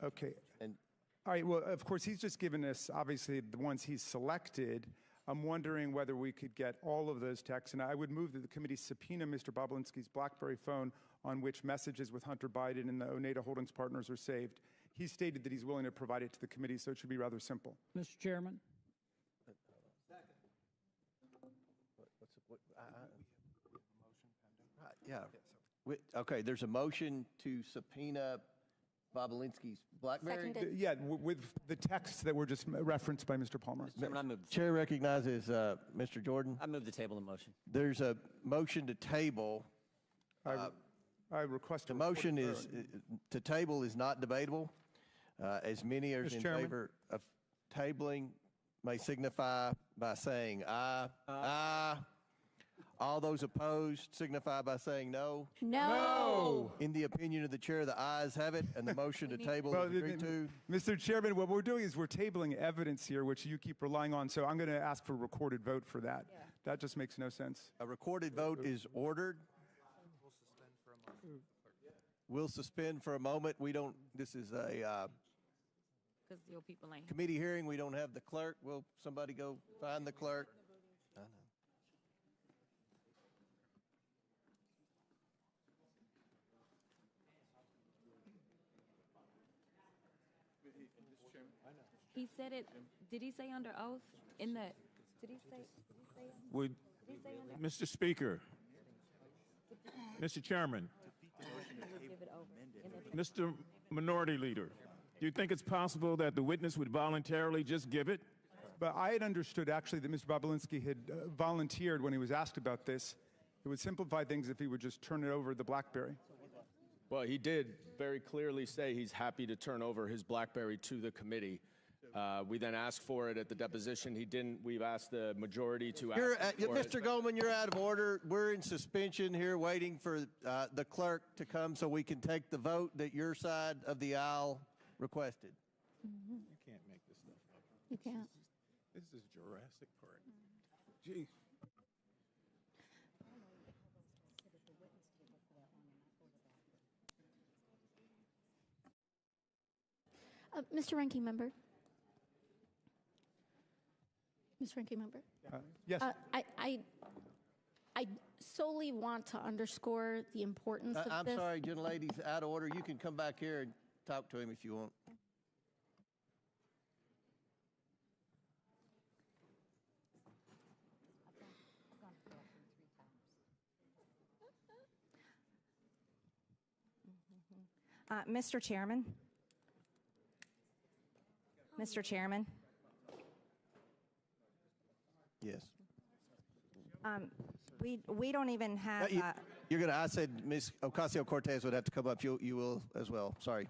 Okay. All right, well, of course, he's just given us, obviously, the ones he's selected. I'm wondering whether we could get all of those texts, and I would move that the committee subpoena Mr. Bobulinski's BlackBerry phone on which messages with Hunter Biden and the Oneida Holdings partners are saved. He stated that he's willing to provide it to the committee, so it should be rather simple. Mr. Chairman? Okay, there's a motion to subpoena Bobulinski's BlackBerry? Yeah, with the texts that were just referenced by Mr. Palmer. Chair recognizes Mr. Jordan. I move the table the motion. There's a motion to table. I request the motion is to table is not debatable. As many are in favor of tabling may signify by saying aye. Aye. All those opposed signify by saying no. No. In the opinion of the chair, the ayes have it, and the motion to table is agreed to. Mr. Chairman, what we're doing is we're tabling evidence here, which you keep relying on, so I'm going to ask for a recorded vote for that. Yeah. That just makes no sense. A recorded vote is ordered. We'll suspend for a moment. We don't, this is a committee hearing. We don't have the clerk. Will somebody go find the clerk? I know. He said it. Did he say under oath? In the. Did he say? Mr. Speaker, Mr. Chairman, Mr. Minority Leader, do you think it's possible that the witness would voluntarily just give it? But I had understood actually that Mr. Bobulinski had volunteered when he was asked about this. It would simplify things if he would just turn it over the Blackberry. Well, he did very clearly say he's happy to turn over his Blackberry to the committee. We then asked for it at the deposition. He didn't. We've asked the majority to ask for Mr. it. Goldman, you're out of order. We're in suspension here waiting for the clerk to come so we can take the vote that your side of the aisle requested. You can't make this stuff up. You can't. This is Jurassic Park. Gee. Mr. Ranking Member. Mr. Ranking Member. Yes. I solely want to underscore the importance of I'm this. sorry, gentlelady's out of order. You can come back here and talk to him if you want. Mr. Chairman. Mr. Chairman. Yes. We don't even have. You're gonna. I said Ms. Ocasio-Cortez would have to come up. You will as well. Sorry.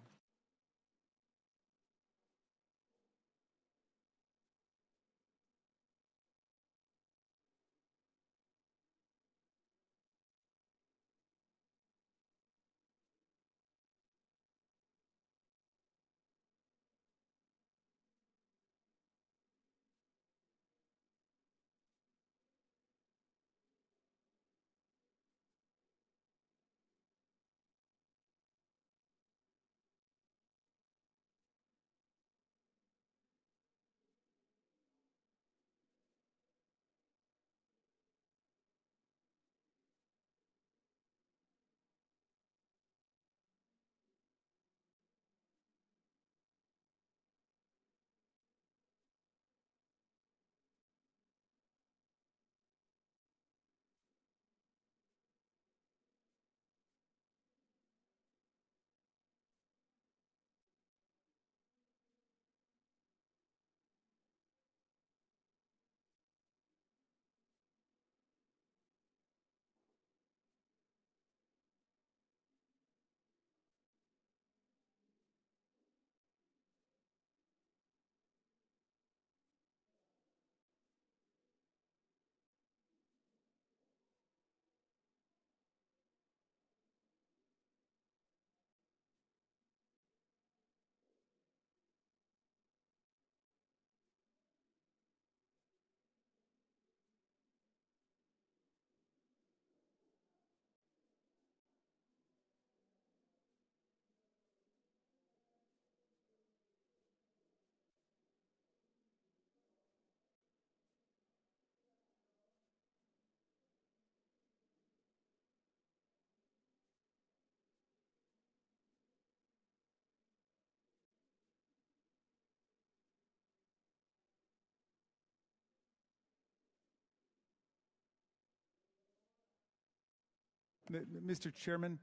Mr. Chairman,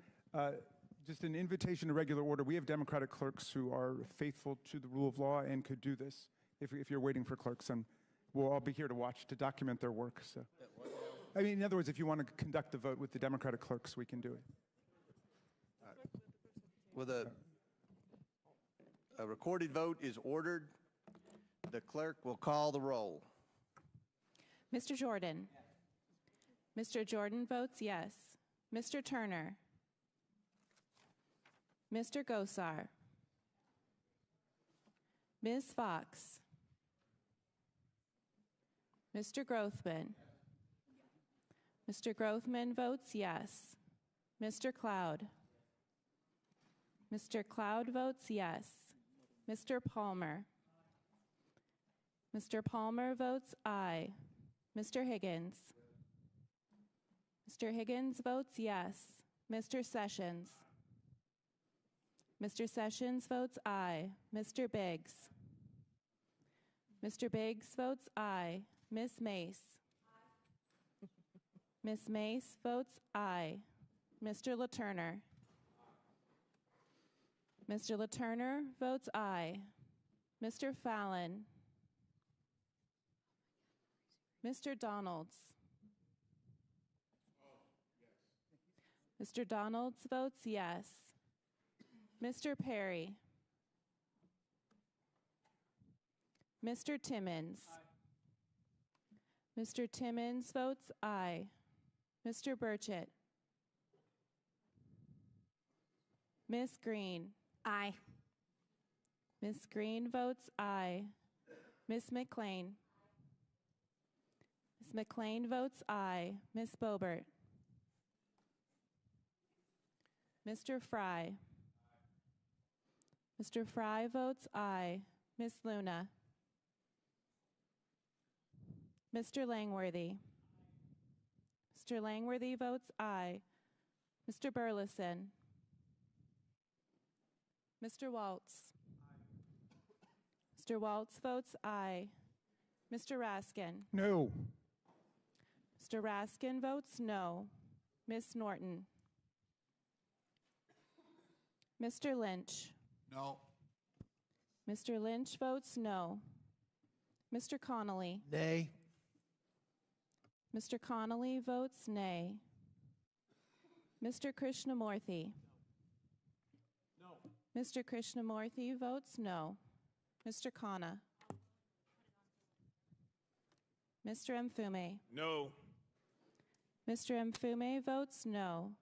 just an invitation to regular order. We have Democratic clerks who are faithful to the rule of law and could do this if you're waiting for clerks, and we'll all be here to watch, to document their work. So, I mean, in other words, if you want to conduct the vote with the Democratic clerks, we can do it. With a recorded vote is ordered. The clerk will call the roll. Mr. Jordan. Mr. Jordan votes yes. Mr. Turner. Mr. Gosar. Ms. Fox. Mr. Grothman. Mr. Grothman votes yes. Mr. Cloud. Mr. Cloud votes yes. Mr. Palmer. Mr. Palmer votes aye. Mr. Higgins. Mr. Higgins votes yes. Mr. Sessions. Mr. Sessions votes aye. Mr. Biggs. Mr. Biggs votes aye. Ms. Mace. Ms. Mace votes aye. Mr. LaTurner. Mr. LaTurner votes aye. Mr. Fallon. Mr. Donalds. Mr. Donalds votes yes. Mr. Perry. Mr. Timmons. Mr. Timmons votes aye. Mr. Burchett. Ms. Green. Aye. Ms. Green votes aye. Ms. McLean. Ms. McLean votes aye. Ms. Boebert. Mr. Fry. Mr. Fry votes aye. Ms. Luna. Mr. Langworthy. Mr. Langworthy votes aye. Mr. Burleson. Mr. Waltz. Mr. Waltz votes aye. Mr. Raskin. No. Mr. Raskin votes no. Ms. Norton. Mr. Lynch. No. Mr. Lynch votes no. Mr. Connolly. Nay. Mr. Connolly votes nay. Mr. Krishnamurthy. No. Mr. Krishnamurthy votes no. Mr. Khanna. Mr. Mfume. No. Mr. Mfume votes no.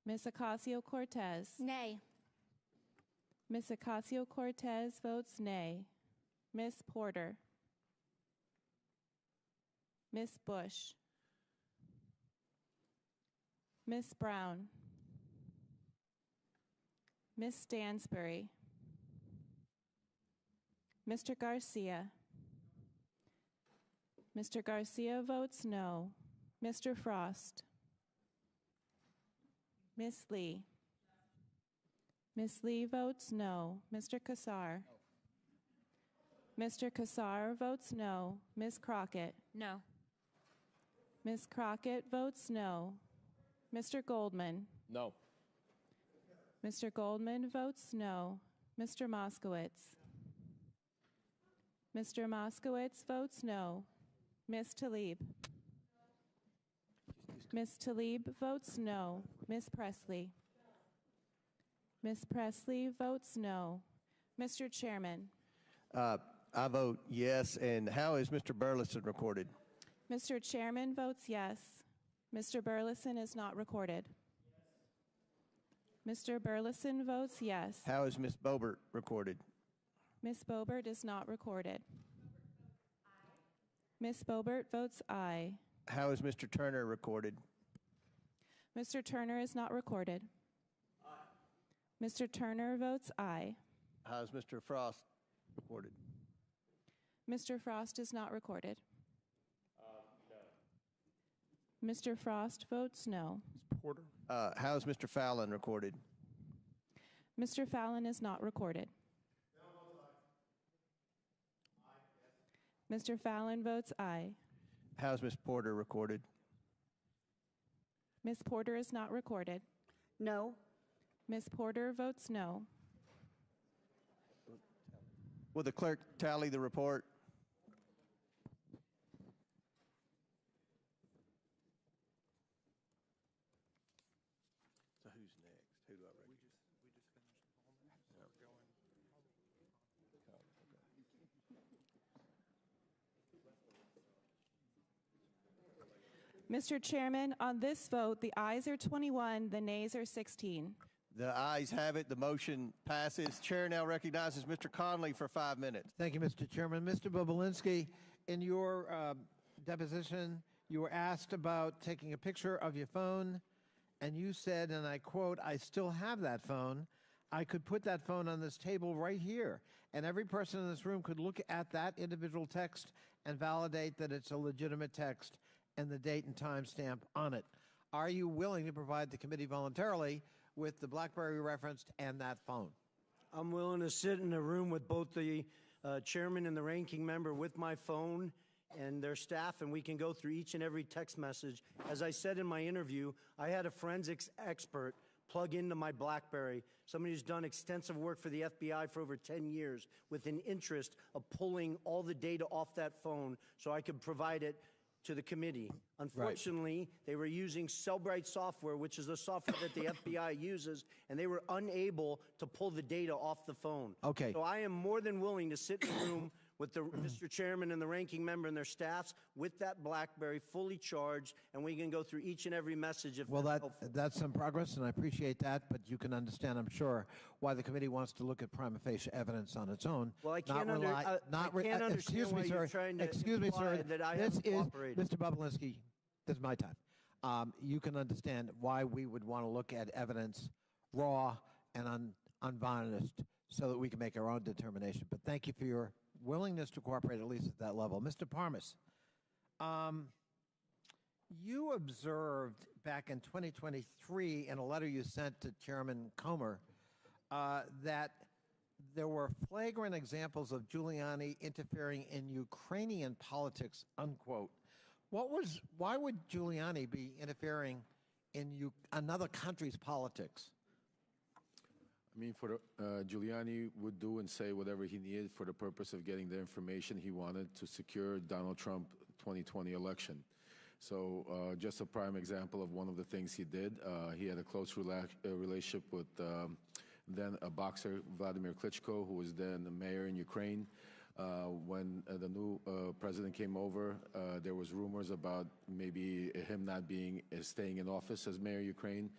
Ms. Ocasio-Cortez. Nay. Ms. Ocasio-Cortez votes nay. Ms. Porter. Ms. Bush. Ms. Brown. Ms. Stansbury. Mr. Garcia. Mr. Garcia votes no. Mr. Frost. Ms. Lee. Ms. Lee votes no. Mr. Kassar. Mr. Kassar votes no. Ms. Crockett. No. Ms. Crockett votes no. Mr. Goldman. No. Mr. Goldman votes no. Mr. Moskowitz. Mr. Moskowitz votes no. Ms. Tlaib. Ms. Tlaib votes no. Ms. Presley. Ms. Presley votes no. Mr. Chairman. I vote yes. And how is Mr. Burleson recorded? Mr. Chairman votes yes. Mr. Burleson is not recorded. Mr. Burleson votes yes. How is Ms. Boebert recorded? Ms. Boebert is not recorded. Ms. Boebert votes aye. How is Mr. Turner recorded? Mr. Turner is not recorded. Mr. Turner votes aye. How is Mr. Frost recorded? Mr. Frost is not recorded. No. Mr. Frost votes no. Porter. How is Mr. Fallon recorded? Mr. Fallon is not recorded. Mr. Fallon votes aye. How is Ms. Porter recorded? Ms. Porter is not recorded. No. Ms. Porter votes no. Will the clerk tally the report? So who's next? Who do I recognize? We just finished Palmer. So we're going. Mr. Chairman, on this vote, the ayes are 21, the nays are 16. The ayes have it. The motion passes. Chair now recognizes Mr. Conley for 5 minutes. Thank you, Mr. Chairman. Mr. Bobulinski, in your deposition, you were asked about taking a picture of your phone, and you said, and I quote, "I still have that phone. I could put that phone on this table right here, and every person in this room could look at that individual text and validate that it's a legitimate text and the date and time stamp on it." Are you willing to provide the committee voluntarily with the Blackberry referenced and that phone? I'm willing to sit in a room with both the chairman and the ranking member with my phone and their staff, and we can go through each and every text message. As I said in my interview, I had a forensics expert plug into my Blackberry, somebody who's done extensive work for the FBI for over 10 years with an interest of pulling all the data off that phone so I could provide it to the committee. Unfortunately, they were using Cellbrite software, which is the software that the FBI uses, and they were unable to pull the data off the phone. Okay. So I am more than willing to sit in a room with the Mr. Chairman and the ranking member and their staffs with that Blackberry fully charged, and we can go through each and every message if Well, that's helpful. that's some progress, and I appreciate that, but you can understand, I'm sure, why the committee wants to look at prima facie evidence on its own. Well, I can't, Excuse understand me, why sir. you're trying to Excuse me, imply sir. that I This haven't is, cooperated. Mr. Bobulinski, this is my time. You can understand why we would want to look at evidence raw and unvarnished so that we can make our own determination. But thank you for your willingness to cooperate, at least at that level. Mr. Parnas, you observed back in 2023 in a letter you sent to Chairman Comer that there were flagrant examples of Giuliani interfering in Ukrainian politics, unquote. Why would Giuliani be interfering in another country's politics? I mean, Giuliani would do and say whatever he needed for the purpose of getting the information he wanted to secure Donald Trump 2020 election. So just a prime example of one of the things he did, he had a close relationship with then a boxer, Vladimir Klitschko, who was then the mayor in Ukraine. When the new president came over, there was rumors about maybe him not staying in office as mayor of Ukraine.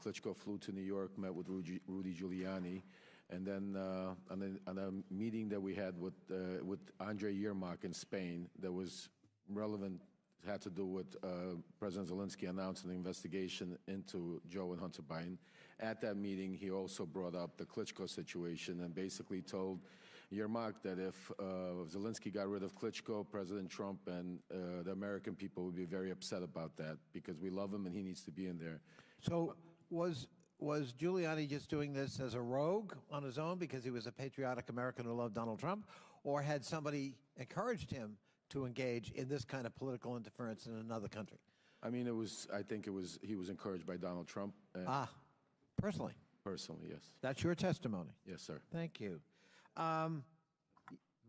Klitschko flew to New York, met with Rudy Giuliani, and then on a meeting that we had with Andrei Yermak in Spain that was relevant, had to do with President Zelensky announcing an investigation into Joe and Hunter Biden. At that meeting, he also brought up the Klitschko situation and basically told Yermak that if Zelensky got rid of Klitschko, President Trump and the American people would be very upset about that because we love him and he needs to be in there. So was Giuliani just doing this as a rogue on his own because he was a patriotic American who loved Donald Trump, or had somebody encouraged him to engage in this kind of political interference in another country? I mean, I think he was encouraged by Donald Trump. Personally? Personally, yes. That's your testimony? Yes, sir. Thank you.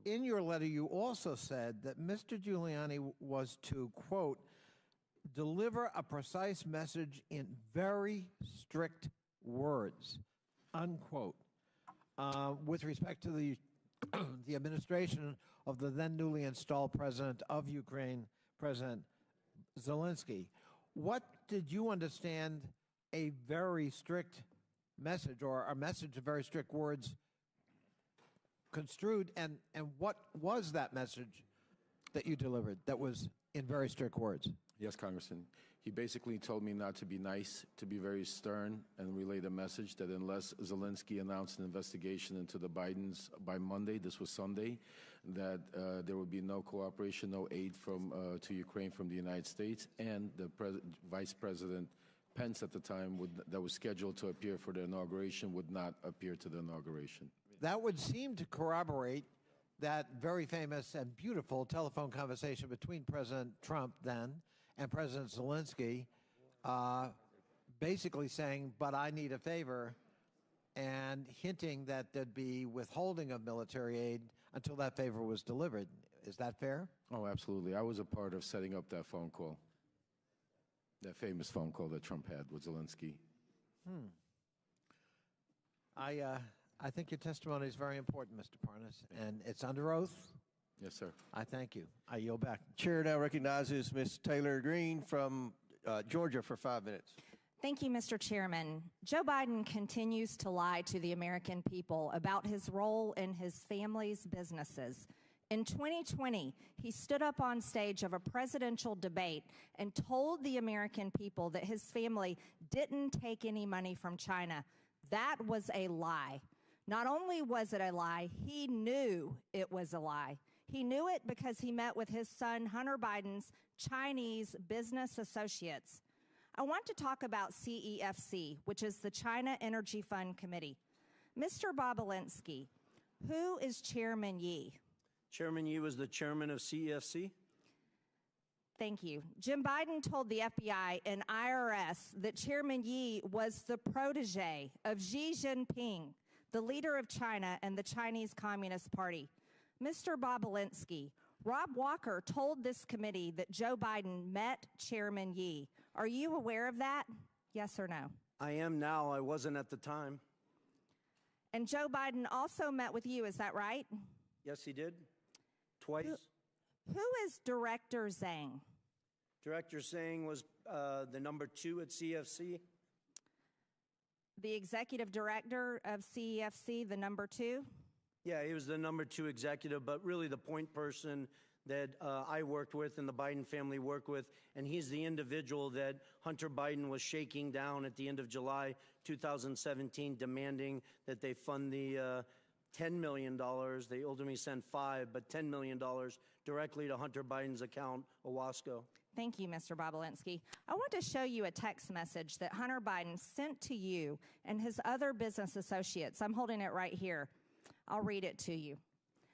In your letter, you also said that Mr. Giuliani was to, quote, deliver a precise message in very strict words, unquote, with respect to the administration of the then newly installed president of Ukraine, President Zelensky. What did you understand a very strict message, or a message of very strict words, construed, and what was that message that you delivered that was in very strict words? Yes, Congressman. He basically told me not to be nice, to be very stern, and relay the message that unless Zelensky announced an investigation into the Bidens by Monday, this was Sunday, that there would be no cooperation, no aid to Ukraine from the United States, and the Vice President Pence at the time that was scheduled to appear for the inauguration would not appear to the inauguration. That would seem to corroborate that very famous and beautiful telephone conversation between President Trump then and President Zelensky, basically saying, but I need a favor, and hinting that there'd be withholding of military aid until that favor was delivered. Is that fair? Oh, absolutely. I was a part of setting up that phone call, that famous phone call that Trump had with Zelensky. I think your testimony is very important, Mr. Parnas, and it's under oath. Yes, sir. I thank you. I yield back. Chair now recognizes Ms. Taylor Greene from Georgia for 5 minutes. Thank you, Mr. Chairman. Joe Biden continues to lie to the American people about his role in his family's businesses. In 2020, he stood up on stage of a presidential debate and told the American people that his family didn't take any money from China. That was a lie. Not only was it a lie, he knew it was a lie. He knew it because he met with his son Hunter Biden's Chinese business associates. I want to talk about CEFC, which is the China Energy Fund Committee. Mr. Bobulinski, who is Chairman Yi? Chairman Yi was the chairman of CEFC. Thank you. Jim Biden told the FBI and IRS that Chairman Yi was the protege of Xi Jinping, the leader of China and the Chinese Communist Party. Mr. Bobulinski, Rob Walker told this committee that Joe Biden met Chairman Yi. Are you aware of that? Yes or no? I am now. I wasn't at the time. And Joe Biden also met with you, is that right? Yes, he did. Twice. Who is Director Zhang? Director Zhang was the number 2 at CEFC. The executive director of CEFC, the number 2? Yeah, he was the number 2 executive, but really the point person that I worked with and the Biden family worked with, and he's the individual that Hunter Biden was shaking down at the end of July 2017, demanding that they fund the $10 million. They ultimately sent $5, but $10 million directly to Hunter Biden's account, Owasco. Thank you, Mr. Bobulinski. I want to show you a text message that Hunter Biden sent to you and his other business associates. I'm holding it right here. I'll read it to you.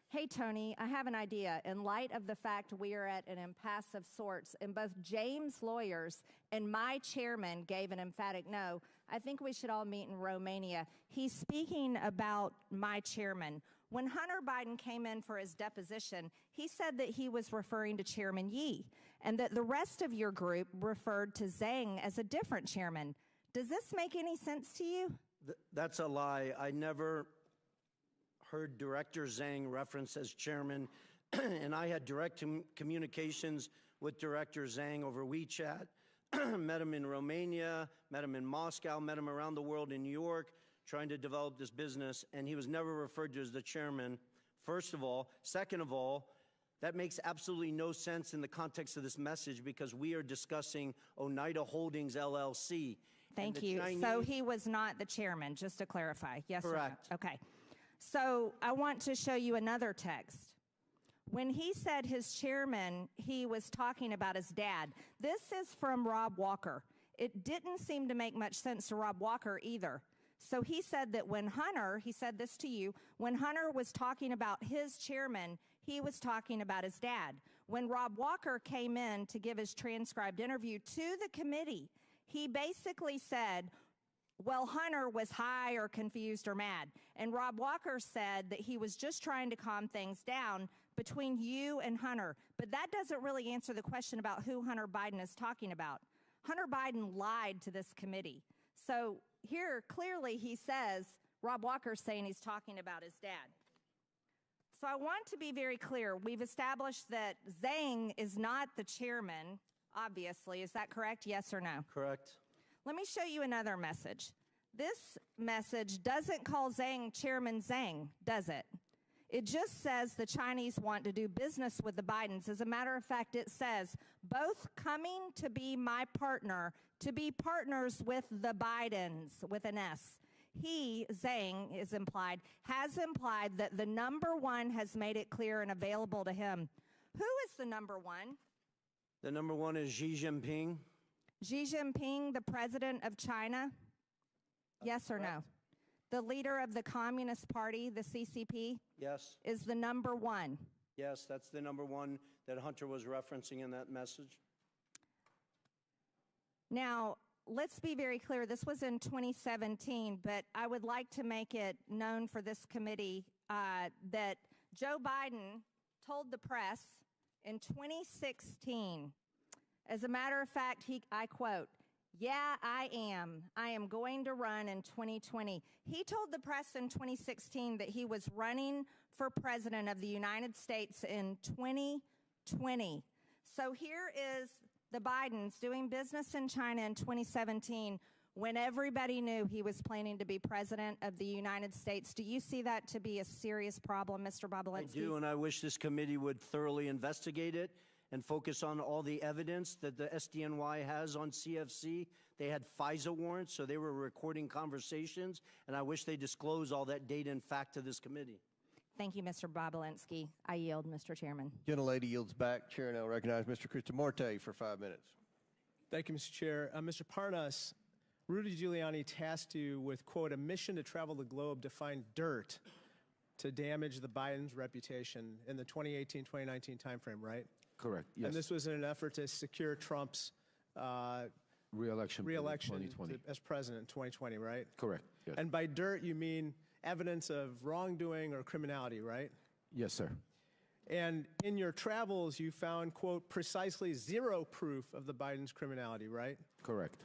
Hey, Tony, I have an idea. In light of the fact we are at an impasse of sorts, and both James' lawyers and my chairman gave an emphatic no, I think we should all meet in Romania. He's speaking about my chairman. When Hunter Biden came in for his deposition, he said that he was referring to Chairman Yi, and that the rest of your group referred to Zhang as a different chairman. Does this make any sense to you? That's a lie. I never heard Director Zhang referenced as chairman, and I had direct communications with Director Zhang over WeChat, met him in Romania, met him in Moscow, met him around the world in New York, trying to develop this business, and he was never referred to as the chairman, first of all. Second of all, that makes absolutely no sense in the context of this message because we are discussing Oneida Holdings, LLC. Thank you. So he was not the chairman, just to clarify. Yes, correct. Or no? Okay. So I want to show you another text. When he said his chairman, he was talking about his dad. This is from Rob Walker. It didn't seem to make much sense to Rob Walker either. So he said that when Hunter, he said this to you, when Hunter was talking about his chairman, he was talking about his dad. When Rob Walker came in to give his transcribed interview to the committee, he basically said, well, Hunter was high or confused or mad. And Rob Walker said that he was just trying to calm things down between you and Hunter. But that doesn't really answer the question about who Hunter Biden is talking about. Hunter Biden lied to this committee. So here, clearly, he says, Rob Walker's saying he's talking about his dad. So I want to be very clear. We've established that Zhang is not the chairman, obviously. Is that correct? Yes or no? Correct. Let me show you another message. This message doesn't call Zhang Chairman Zhang, does it? It just says the Chinese want to do business with the Bidens. As a matter of fact, it says, both coming to be my partner, to be partners with the Bidens, with an S. He, Zhang, is implied, has implied that the number 1 has made it clear and available to him. Who is the number 1? The number 1 is Xi Jinping. Xi Jinping, the president of China? Yes or no? The leader of the Communist Party, the CCP? Yes. Is the number 1? Yes, that's the number 1 that Hunter was referencing in that message. Now, let's be very clear. This was in 2017, but I would like to make it known for this committee that Joe Biden told the press in 2016, as a matter of fact, I quote, yeah, I am going to run in 2020. He told the press in 2016 that he was running for president of the United States in 2020. So here is the Bidens doing business in China in 2017 when everybody knew he was planning to be president of the United States. Do you see that to be a serious problem, Mr. Bobulinski? I do, and I wish this committee would thoroughly investigate it and focus on all the evidence that the SDNY has on CFC. They had FISA warrants, so they were recording conversations, and I wish they disclose all that data and fact to this committee. Thank you, Mr. Bobulinski. I yield, Mr. Chairman. Gentlelady yields back. Chair now recognize Mr. Krishnamurti for 5 minutes. Thank you, Mr. Chair. Mr. Parnas, Rudy Giuliani tasked you with, quote, a mission to travel the globe to find dirt to damage the Biden's reputation in the 2018-2019 timeframe, right? Correct, yes. And this was in an effort to secure Trump's re-election in 2020. as president in 2020, right? Correct, yes. And by dirt, you mean evidence of wrongdoing or criminality, right? Yes, sir. And in your travels, you found, quote, precisely zero proof of the Biden's criminality, right? Correct.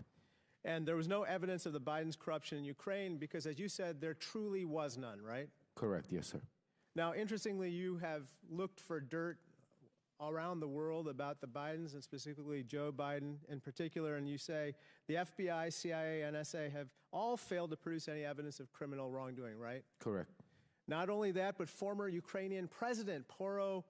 And there was no evidence of the Biden's corruption in Ukraine because, as you said, there truly was none, right? Correct, yes, sir. Now, interestingly, you have looked for dirt around the world about the Bidens and specifically Joe Biden in particular, and you say the FBI, CIA, NSA have all failed to produce any evidence of criminal wrongdoing, right? Correct. Not only that, but former Ukrainian President Petro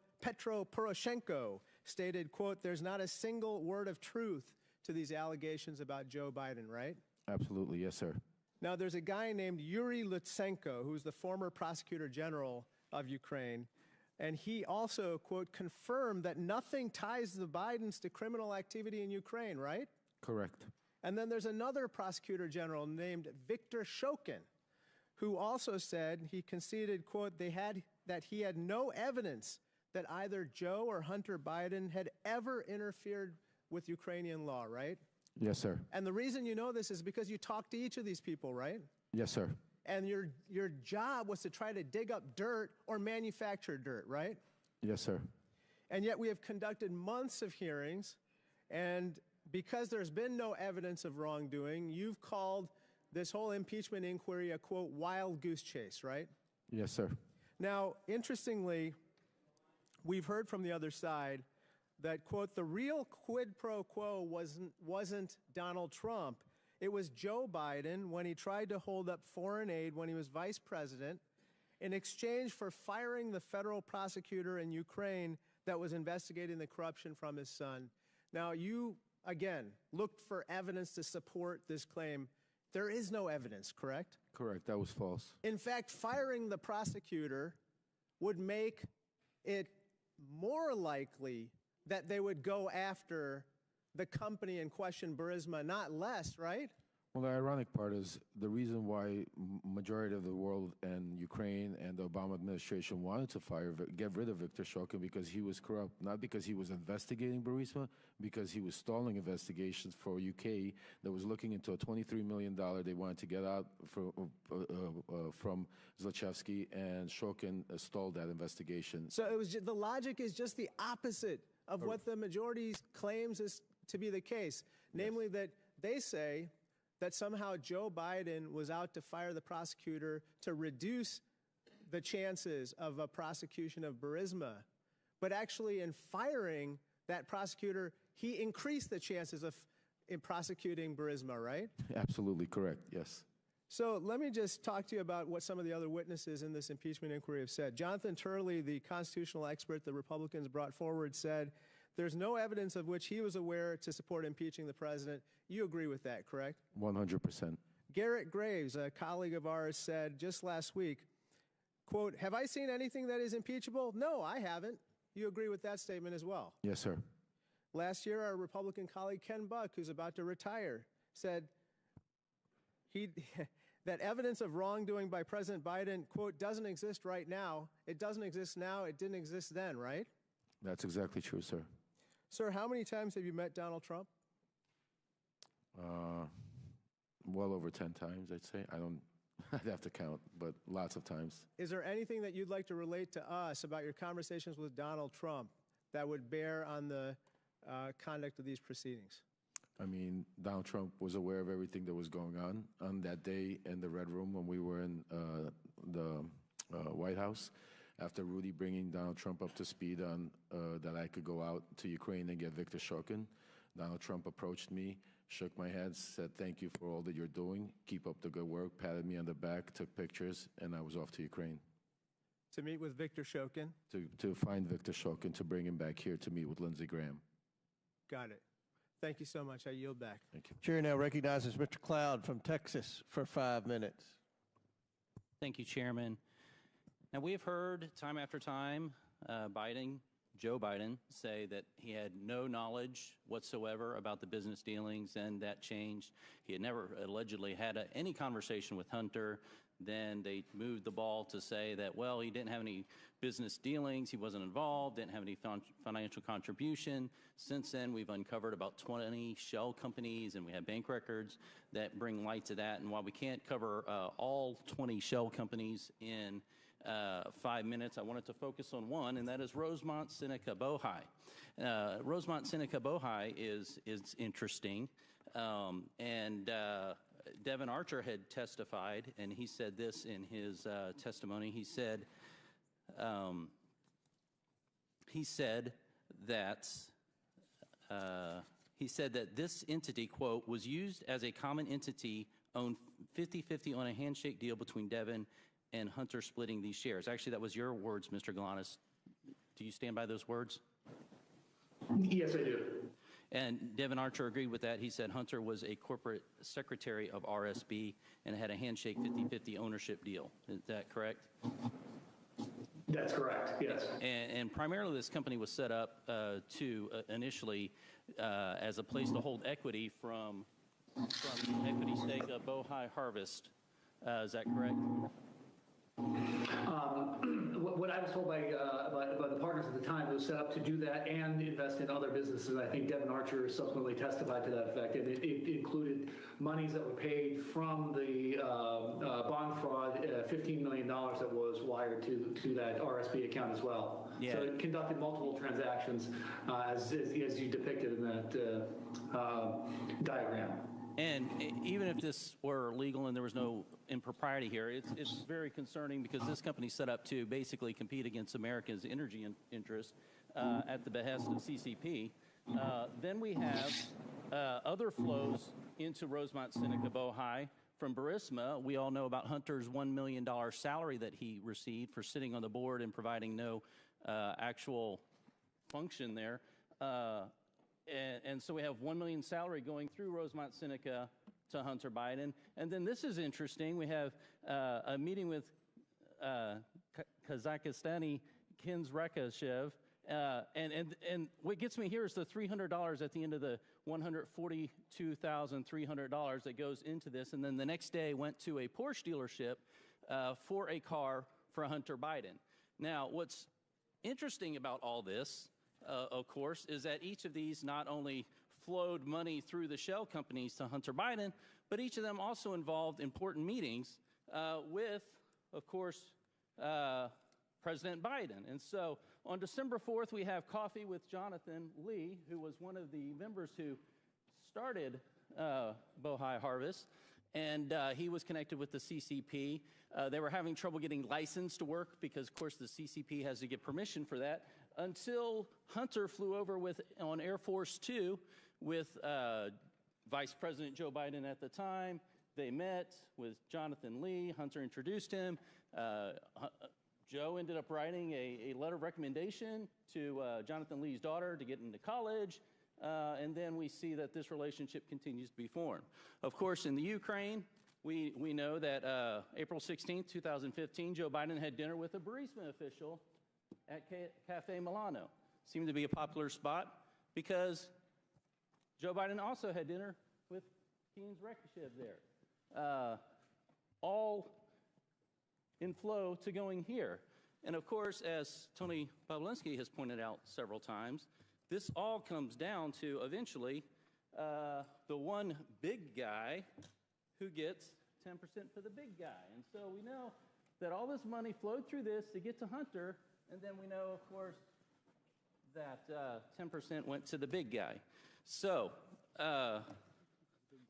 Poroshenko stated, quote, there's not a single word of truth to these allegations about Joe Biden, right? Absolutely, yes, sir. Now, there's a guy named Yuri Lutsenko, who's the former prosecutor general of Ukraine, and he also, quote, confirmed that nothing ties the Bidens to criminal activity in Ukraine, right? Correct. And then there's another prosecutor general named Viktor Shokin, who also said he conceded, quote, that he had no evidence that either Joe or Hunter Biden had ever interfered with Ukrainian law, right? Yes, sir. And the reason you know this is because you talked to each of these people, right? Yes, sir. And your job was to try to dig up dirt or manufacture dirt, right? Yes, sir. And yet we have conducted months of hearings, and because there's been no evidence of wrongdoing, you've called this whole impeachment inquiry a, quote, wild goose chase, right? Yes, sir. Now, interestingly, we've heard from the other side that, quote, the real quid pro quo wasn't Donald Trump. It was Joe Biden when he tried to hold up foreign aid when he was vice president in exchange for firing the federal prosecutor in Ukraine that was investigating the corruption from his son. Now, you, again, looked for evidence to support this claim. There is no evidence, correct? Correct. That was false. In fact, firing the prosecutor would make it more likely that they would go after the company in question, Burisma, not less, right? Well, the ironic part is the reason why majority of the world and Ukraine and the Obama administration wanted to get rid of Viktor Shokin because he was corrupt, not because he was investigating Burisma, because he was stalling investigations for UK that was looking into a $23 million they wanted to get out from Zlochevsky, and Shokin stalled that investigation. So it was the logic is just the opposite of what the majority claims is to be the case, namely that they say that somehow Joe Biden was out to fire the prosecutor to reduce the chances of a prosecution of Burisma. But actually in firing that prosecutor, he increased the chances of prosecuting Burisma, right? Absolutely correct, yes. So let me just talk to you about what some of the other witnesses in this impeachment inquiry have said. Jonathan Turley, the constitutional expert the Republicans brought forward, said there's no evidence of which he was aware to support impeaching the president. You agree with that, correct? 100%. Garrett Graves, a colleague of ours, said just last week, quote, have I seen anything that is impeachable? No, I haven't. You agree with that statement as well? Yes, sir. Last year, our Republican colleague Ken Buck, who's about to retire, said that evidence of wrongdoing by President Biden, quote, doesn't exist right now. It doesn't exist now. It didn't exist then, right? That's exactly true, sir. Sir, how many times have you met Donald Trump? Well over 10 times, I'd say. I'd have to count, but lots of times. Is there anything that you'd like to relate to us about your conversations with Donald Trump that would bear on the conduct of these proceedings? I mean, Donald Trump was aware of everything that was going on that day in the Red Room when we were in the White House. after Rudy bringing Donald Trump up to speed on that I could go out to Ukraine and get Viktor Shokin. Donald Trump approached me, shook my hand, said, "Thank you for all that you're doing. Keep up the good work," patted me on the back, took pictures, and I was off to Ukraine. To meet with Viktor Shokin? To find Viktor Shokin, to bring him back here to meet with Lindsey Graham. Got it. Thank you so much. I yield back. Thank you. Chair now recognizes Mr. Cloud from Texas for 5 minutes. Thank you, Chairman. Now, we have heard time after time Joe Biden, say that he had no knowledge whatsoever about the business dealings, and that changed. He had never allegedly had any conversation with Hunter. Then they moved the ball to say that, well, he didn't have any business dealings, he wasn't involved, didn't have any financial contribution. Since then, we've uncovered about 20 shell companies, and we have bank records that bring light to that. And while we can't cover all 20 shell companies in 5 minutes, I wanted to focus on one, and that is Rosemont Seneca Bohai. Rosemont Seneca Bohai is interesting, and Devin Archer had testified, and he said this in his testimony. He said that this entity, quote, was used as a common entity, owned 50-50 on a handshake deal between Devin and Hunter splitting these shares. Actually, that was your words, Mr. Galanis. Do you stand by those words? Yes, I do. And Devin Archer agreed with that. He said Hunter was a corporate secretary of RSB and had a handshake 50-50 ownership deal. Is that correct? That's correct, yes. And primarily this company was set up to initially as a place to hold equity from the equity stake of Bohai Harvest. Is that correct? What I was told by the partners at the time, it was set up to do that and invest in other businesses. I think Devin Archer subsequently testified to that effect, and it included monies that were paid from the bond fraud, $15 million that was wired to that RSB account as well. Yeah. So it conducted multiple transactions as you depicted in that diagram. And even if this were legal and there was no impropriety here, it's very concerning because this company set up to basically compete against America's energy interests at the behest of CCP. Then we have other flows into Rosemont Seneca Bohai from Burisma. We all know about Hunter's $1 million salary that he received for sitting on the board and providing no actual function there. And so we have $1 million salary going through Rosemont Seneca to Hunter Biden. And then this is interesting. We have a meeting with Kazakhstani Kins Rakashev. And what gets me here is the $300 at the end of the $142,300 that goes into this. And then the next day went to a Porsche dealership for a car for Hunter Biden. Now, what's interesting about all this, of course, is that each of these not only flowed money through the shell companies to Hunter Biden, but each of them also involved important meetings with, of course, President Biden. And so on December 4th, we have coffee with Jonathan Lee, who was one of the members who started Bohai Harvest, and he was connected with the CCP. They were having trouble getting licensed to work because, of course, the CCP has to get permission for that, until Hunter flew over on Air Force Two with Vice President Joe Biden at the time. They met with Jonathan Lee. Hunter introduced him. Joe ended up writing a letter of recommendation to Jonathan Lee's daughter to get into college. And then we see that this relationship continues to be formed. Of course, in the Ukraine, we know that April 16th, 2015, Joe Biden had dinner with a Burisma official at Cafe Milano. Seemed to be a popular spot because Joe Biden also had dinner with Kins Rakashev there. All in flow to going here. And of course, as Tony Bobulinski has pointed out several times, this all comes down to eventually the one big guy who gets 10% for the big guy. And so we know that all this money flowed through this to get to Hunter, and then we know, of course, that 10% went to the big guy. So,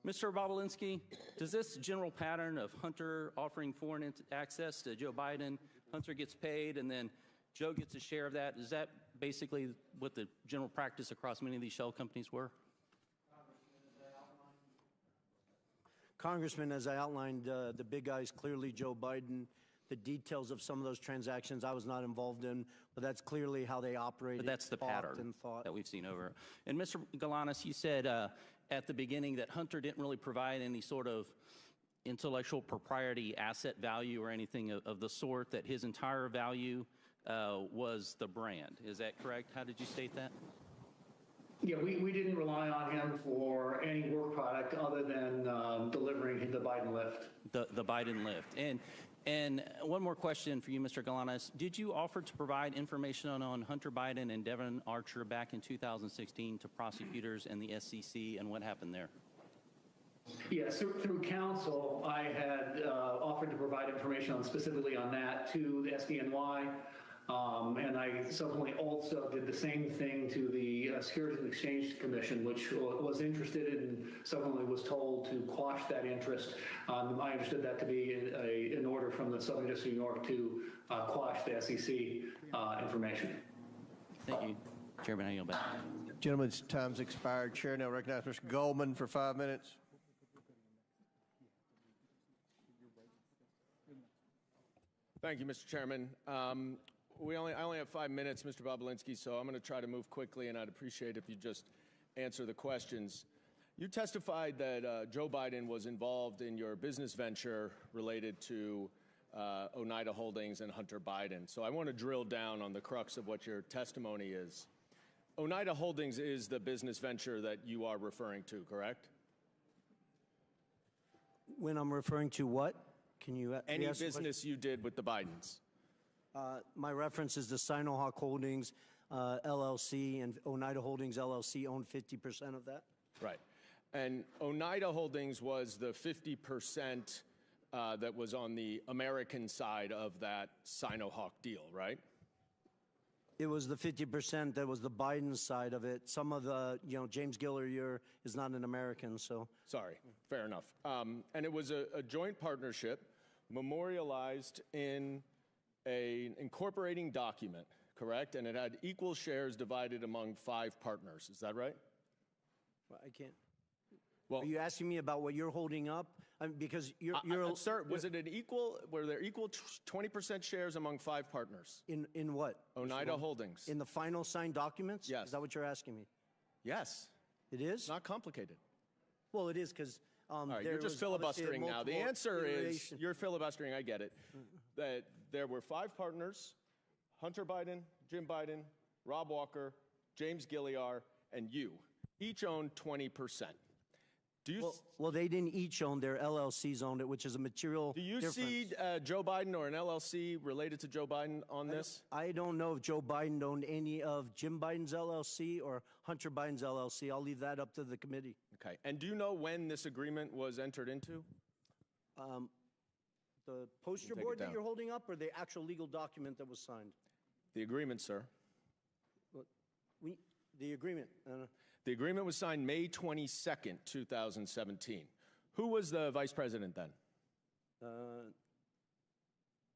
Mr. Bobulinski, does this general pattern of Hunter offering foreign access to Joe Biden, Hunter gets paid, and then Joe gets a share of that. Is that basically what the general practice across many of these shell companies were? Congressman, as I outlined, the big guys, clearly Joe Biden. The details of some of those transactions I was not involved in, but that's clearly how they operated. But that's the pattern that we've seen over. And Mr. Galanis, you said at the beginning that Hunter didn't really provide any sort of intellectual propriety asset value or anything of the sort, that his entire value was the brand. Is that correct? How did you state that? Yeah, we didn't rely on him for any work product other than delivering the Biden lift. The Biden lift. And one more question for you, Mr. Galanis. Did you offer to provide information on Hunter Biden and Devon Archer back in 2016 to prosecutors and the SEC, and what happened there? Yes, through counsel, I had offered to provide information specifically on that to the SDNY. And I subsequently also did the same thing to the Securities and Exchange Commission, which was interested and subsequently was told to quash that interest. I understood that to be an order from the Southern District of New York to quash the SEC information. Thank you. Chairman, I yield back. Gentlemen's time's expired. Chair now recognizes Mr. Goldman for 5 minutes. Thank you, Mr. Chairman. I only have 5 minutes, Mr. Bobulinski, so I'm going to try to move quickly, and I'd appreciate if you just answer the questions. You testified that Joe Biden was involved in your business venture related to Oneida Holdings and Hunter Biden. So I want to drill down on the crux of what your testimony is. Oneida Holdings is the business venture that you are referring to, correct? When I'm referring to what? Can you Any business you did with the Bidens? My reference is the Sinohawk Holdings LLC, and Oneida Holdings LLC owned 50% of that. Right. And Oneida Holdings was the 50% that was on the American side of that Sinohawk deal, right? It was the 50% that was the Biden side of it. Some of the, James Gilliar is not an American, so. Sorry, fair enough. And it was a joint partnership memorialized in an incorporating document, correct? And it had equal shares divided among 5 partners. Is that right? Well, I can't. Well, are you asking me about what you're holding up? Because sir, was it an equal? Were there equal 20% shares among 5 partners? In what? Oneida Holdings. In the final signed documents? Yes. Is that what you're asking me? Yes. It is? It's not complicated. Well, it is because. All right, you're just filibustering now. The answer is you're filibustering. I get it. That there were 5 partners: Hunter Biden, Jim Biden, Rob Walker, James Gilliar, and you. Each owned 20%. Do you? Well, they didn't each own. Their LLCs owned it, which is a material. Do you see Joe Biden or an LLC related to Joe Biden on this? I don't know if Joe Biden owned any of Jim Biden's LLC or Hunter Biden's LLC. I'll leave that up to the committee. Okay. And do you know when this agreement was entered into? The poster board that you're holding up, or the actual legal document that was signed? The agreement, sir. The agreement. The agreement was signed May 22nd, 2017. Who was the vice president then?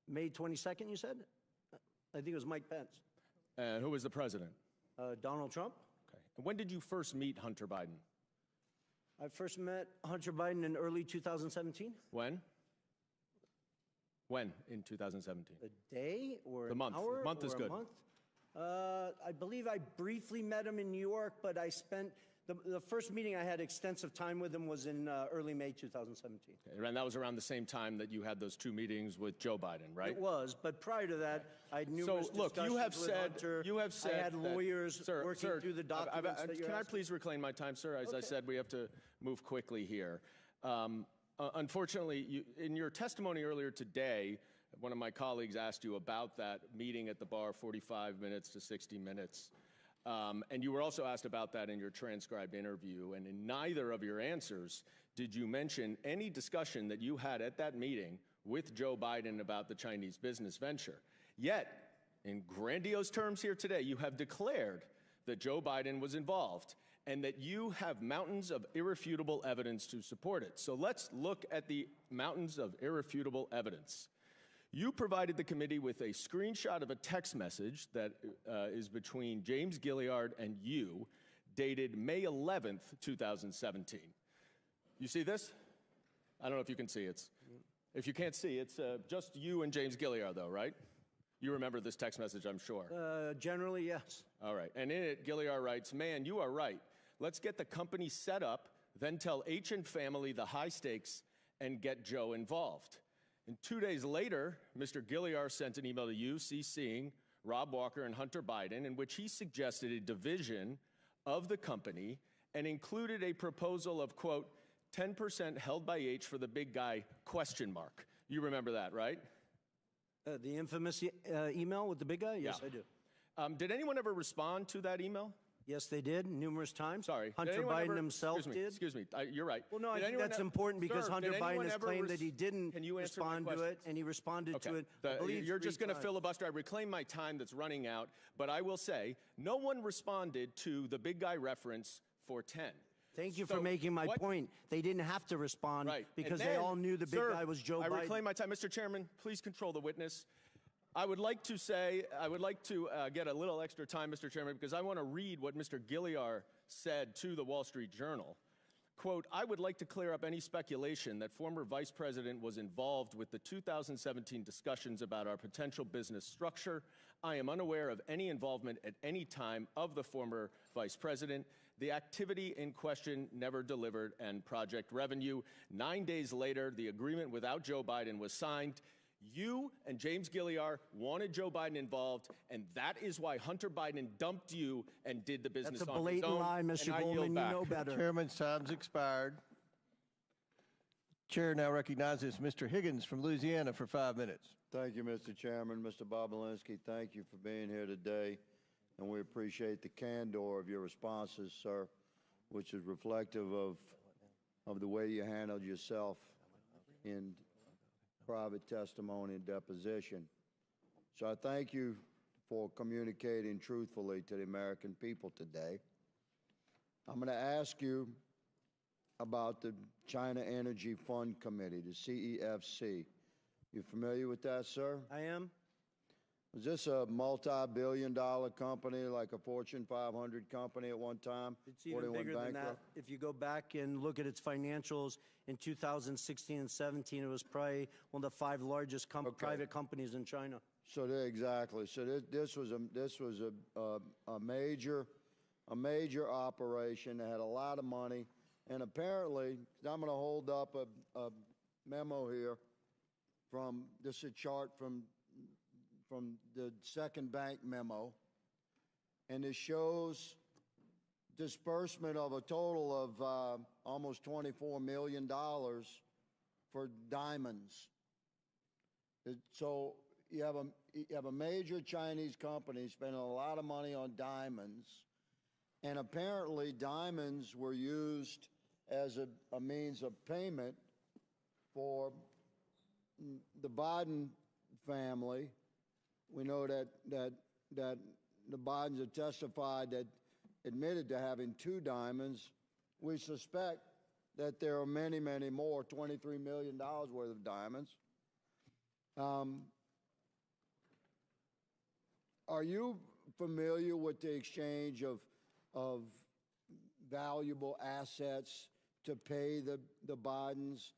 May 22nd, you said? I think it was Mike Pence. And who was the president? Donald Trump. Okay. And when did you first meet Hunter Biden? I first met Hunter Biden in early 2017. When? When in 2017? A day or the month. An hour? The month is good. A month? I believe I briefly met him in New York, but I spent the first meeting I had extensive time with him was in early May 2017. Okay, and that was around the same time that you had those 2 meetings with Joe Biden, right? It was, but prior to that, I had numerous discussions with Hunter. You have said I had lawyers working through the documents that you're Can I asking? please reclaim my time, sir? As I said, we have to move quickly here. Unfortunately, in your testimony earlier today, one of my colleagues asked you about that meeting at the bar, 45 minutes to 60 minutes. And you were also asked about that in your transcribed interview. And in neither of your answers did you mention any discussion that you had at that meeting with Joe Biden about the Chinese business venture. Yet, in grandiose terms here today, you have declared that Joe Biden was involved and that you have mountains of irrefutable evidence to support it. So let's look at the mountains of irrefutable evidence. You provided the committee with a screenshot of a text message that is between James Gilliard and you, dated May 11th, 2017. You see this? I don't know if you can see it. If you can't see, it's just you and James Gilliard, though, right? You remember this text message, I'm sure. Generally, yes. All right. And in it, Gilliard writes, "Man, you are right. Let's get the company set up, then tell H and family the high stakes and get Joe involved." And 2 days later, Mr. Gilliard sent an email to you, CCing Rob Walker and Hunter Biden, in which he suggested a division of the company and included a proposal of, quote, 10% held by H for the big guy, question mark. You remember that, right? The infamous email with the big guy? Yes, Yeah. I do. Did anyone ever respond to that email? Yes, they did, numerous times. Sorry. Hunter Biden himself did. Excuse me. You're right. Well, no, I Did think anyone that's e- important because Sir, Hunter did anyone Biden has ever claimed that he didn't Can you answer my respond to it, questions? and he responded Okay. to it, I believe, You're 3 just going to times. filibuster. I reclaim my time that's running out, but I will say no one responded to the big guy reference for 10. Thank you So for making my what- point. They didn't have to respond Right. because And they then, all knew the big sir, guy was Joe I Biden. reclaim my time. Mr. Chairman, please control the witness. I would like to get a little extra time, Mr. Chairman, because I want to read what Mr. Gilliard said to the Wall Street Journal. Quote, "I would like to clear up any speculation that former Vice President was involved with the 2017 discussions about our potential business structure. I am unaware of any involvement at any time of the former Vice President. The activity in question never delivered and project revenue. 9 days later, the agreement without Joe Biden was signed. You and James Gilliard wanted Joe Biden involved, and that is why Hunter Biden dumped you and did the business That's a on his blatant own. lie, Mr. And I yield Goldman. You back. know better. Chairman's time's expired. Chair now recognizes Mr. Higgins from Louisiana for 5 minutes. Thank you, Mr. Chairman. Mr. Bobulinski, thank you for being here today, and we appreciate the candor of your responses, sir, which is reflective of the way you handled yourself in private testimony and deposition. So I thank you for communicating truthfully to the American people today. I'm going to ask you about the China Energy Fund Committee, the CEFC. You familiar with that, sir? I am. Was this a multi-billion-dollar company, like a Fortune 500 company at one time? It's even bigger than that. If you go back and look at its financials in 2016 and 17, it was probably one of the 5 largest private companies in China. So exactly. So this was a major operation that had a lot of money, and apparently, I'm going to hold up a memo here from this is a chart from the second bank memo, and it shows disbursement of a total of almost $24 million for diamonds. So you have a major Chinese company spending a lot of money on diamonds, and apparently diamonds were used as a means of payment for the Biden family. We know that the Bidens have testified that admitted to having 2 diamonds. We suspect that there are many, many more, $23 million worth of diamonds. Are you familiar with the exchange of valuable assets to pay the Bidens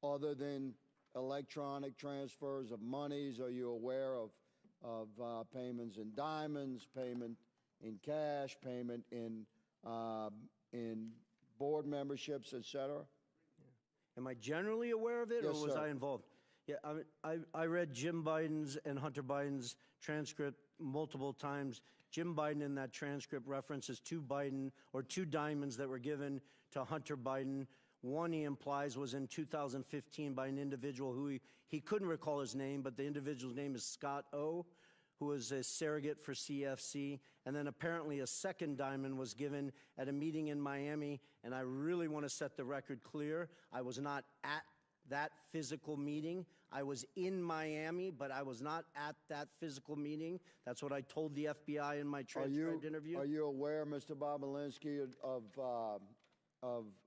other than electronic transfers of monies? Are you aware of payments in diamonds, payment in cash, payment in board memberships, et cetera? Am I generally aware of it, Yes, or was sir. I involved? Yeah, I read Jim Biden's and Hunter Biden's transcript multiple times. Jim Biden in that transcript references 2 diamonds that were given to Hunter Biden. One, he implies, was in 2015 by an individual who he couldn't recall his name, but the individual's name is Scott O., who was a surrogate for CFC. And then apparently a second diamond was given at a meeting in Miami. And I really want to set the record clear. I was not at that physical meeting. I was in Miami, but I was not at that physical meeting. That's what I told the FBI in my transcribed interview. Are you aware, Mr. Bobulinski, of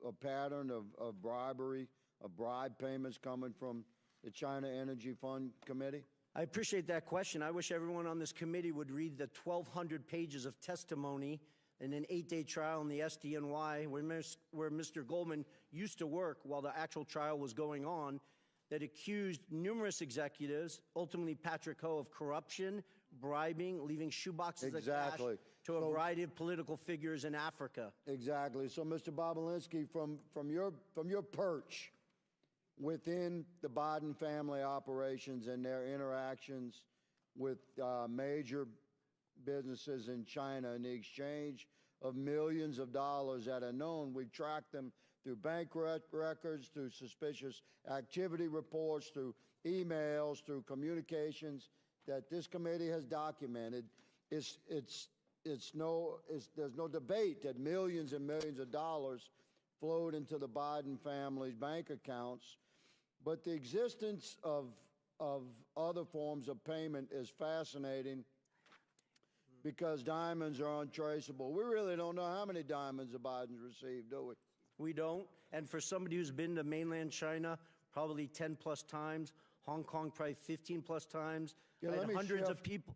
a pattern of bribery, of bribe payments coming from the China Energy Fund Committee? I appreciate that question. I wish everyone on this committee would read the 1,200 pages of testimony in an 8-day trial in the SDNY where Mr. Goldman used to work while the actual trial was going on, that accused numerous executives, ultimately Patrick Ho, of corruption, bribing, leaving shoeboxes of cash to a variety of political figures in Africa. Exactly. So, Mr. Bobulinski, from your perch within the Biden family operations and their interactions with major businesses in China and the exchange of millions of dollars that are known, we've tracked them through bank records, through suspicious activity reports, through emails, through communications that this committee has documented. There's no debate that millions and millions of dollars flowed into the Biden family's bank accounts. But the existence of other forms of payment is fascinating because diamonds are untraceable. We really don't know how many diamonds the Bidens received, do we? We don't. And for somebody who's been to mainland China probably 10 plus times, Hong Kong probably 15 plus times, I had hundreds of people,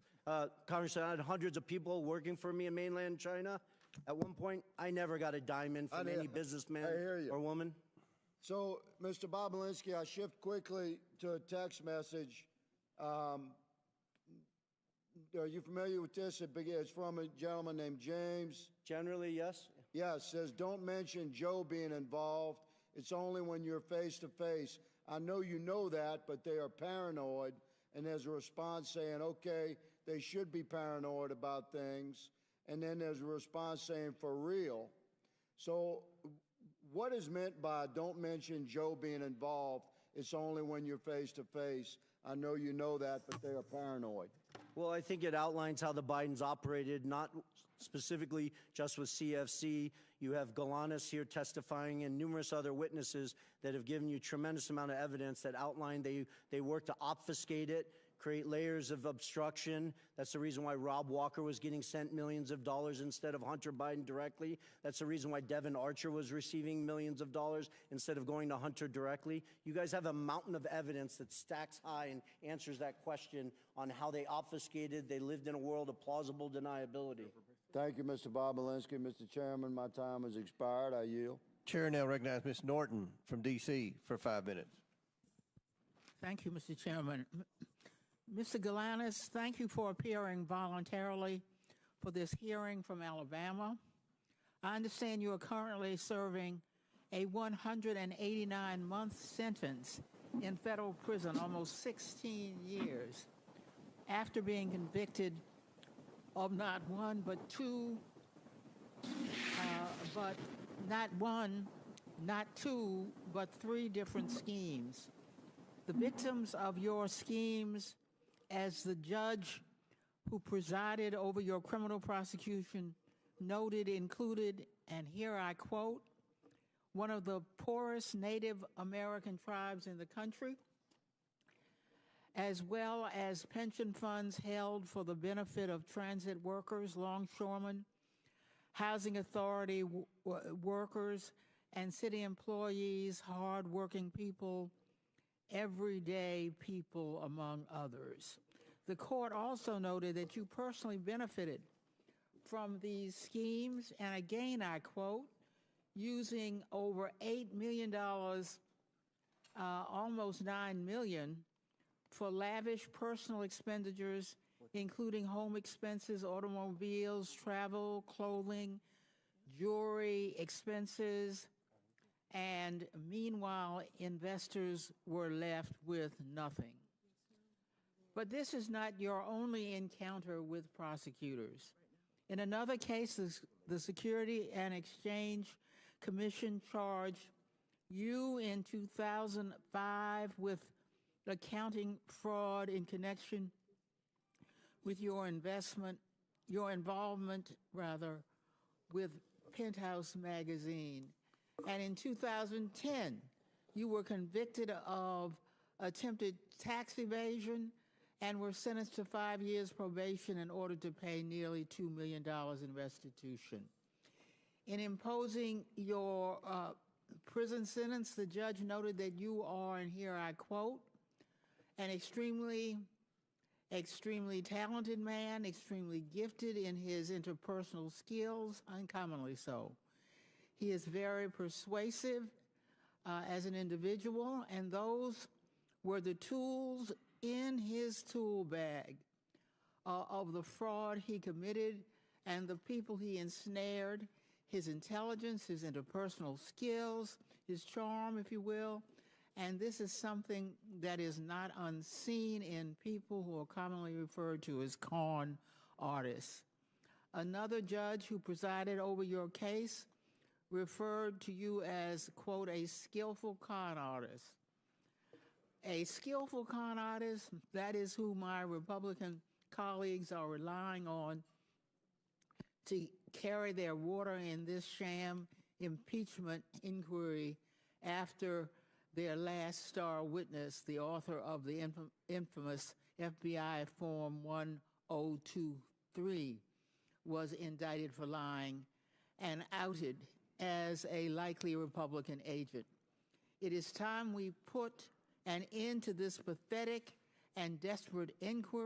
Congressman, I had hundreds of people working for me in mainland China. At one point, I never got a diamond from any businessman or woman. So, Mr. Bobulinski, I shift quickly to a text message. Are you familiar with this? It's from a gentleman named James. Generally, yes. Yes, says, don't mention Joe being involved. It's only when you're face to face. I know you know that, but they are paranoid. And there's a response saying, okay, they should be paranoid about things. And then there's a response saying, for real. So what is meant by don't mention Joe being involved? It's only when you're face to face. I know you know that, but they are paranoid. Well, I think it outlines how the Bidens operated, not specifically just with CFC. You have Galanis here testifying and numerous other witnesses that have given you tremendous amount of evidence that outline they worked to obfuscate it, create layers of obstruction. That's the reason why Rob Walker was getting sent millions of dollars instead of Hunter Biden directly. That's the reason why Devin Archer was receiving millions of dollars instead of going to Hunter directly. You guys have a mountain of evidence that stacks high and answers that question on how they obfuscated. They lived in a world of plausible deniability. Thank you, Mr. Bobulinski. Mr. Chairman, my time has expired. I yield. Chair now recognizes Ms. Norton from D.C. for 5 minutes. Thank you, Mr. Chairman. Mr. Galanis, thank you for appearing voluntarily for this hearing from Alabama. I understand you are currently serving a 189-month sentence in federal prison, almost 16 years, after being convicted of not one, but two, but not one, not two, but three different schemes. The victims of your schemes, as the judge who presided over your criminal prosecution noted, included, and here I quote, one of the poorest Native American tribes in the country, as well as pension funds held for the benefit of transit workers, longshoremen, housing authority workers, and city employees, hardworking people, everyday people, among others. The court also noted that you personally benefited from these schemes, and again I quote, using over $8 million, almost $9 million, for lavish personal expenditures, including home expenses, automobiles, travel, clothing, jewelry expenses, and meanwhile, investors were left with nothing. But this is not your only encounter with prosecutors. In another case, the Security and Exchange Commission charged you in 2005 with accounting fraud in connection with your involvement with Penthouse magazine. And in 2010, you were convicted of attempted tax evasion and were sentenced to 5 years probation in order to pay nearly $2 million in restitution. In imposing your prison sentence, the judge noted that you are, and here I quote, an extremely Extremely talented man, extremely gifted in his interpersonal skills, uncommonly so. He is very persuasive as an individual, and those were the tools in his tool bag of the fraud he committed and the people he ensnared, his intelligence, his interpersonal skills, his charm, if you will. And this is something that is not unseen in people who are commonly referred to as con artists. Another judge who presided over your case referred to you as, quote, a skillful con artist. A skillful con artist, that is who my Republican colleagues are relying on to carry their water in this sham impeachment inquiry after their last star witness, the author of the infamous FBI Form 1023, was indicted for lying and outed as a likely Republican agent. It is time we put an end to this pathetic and desperate inquiry.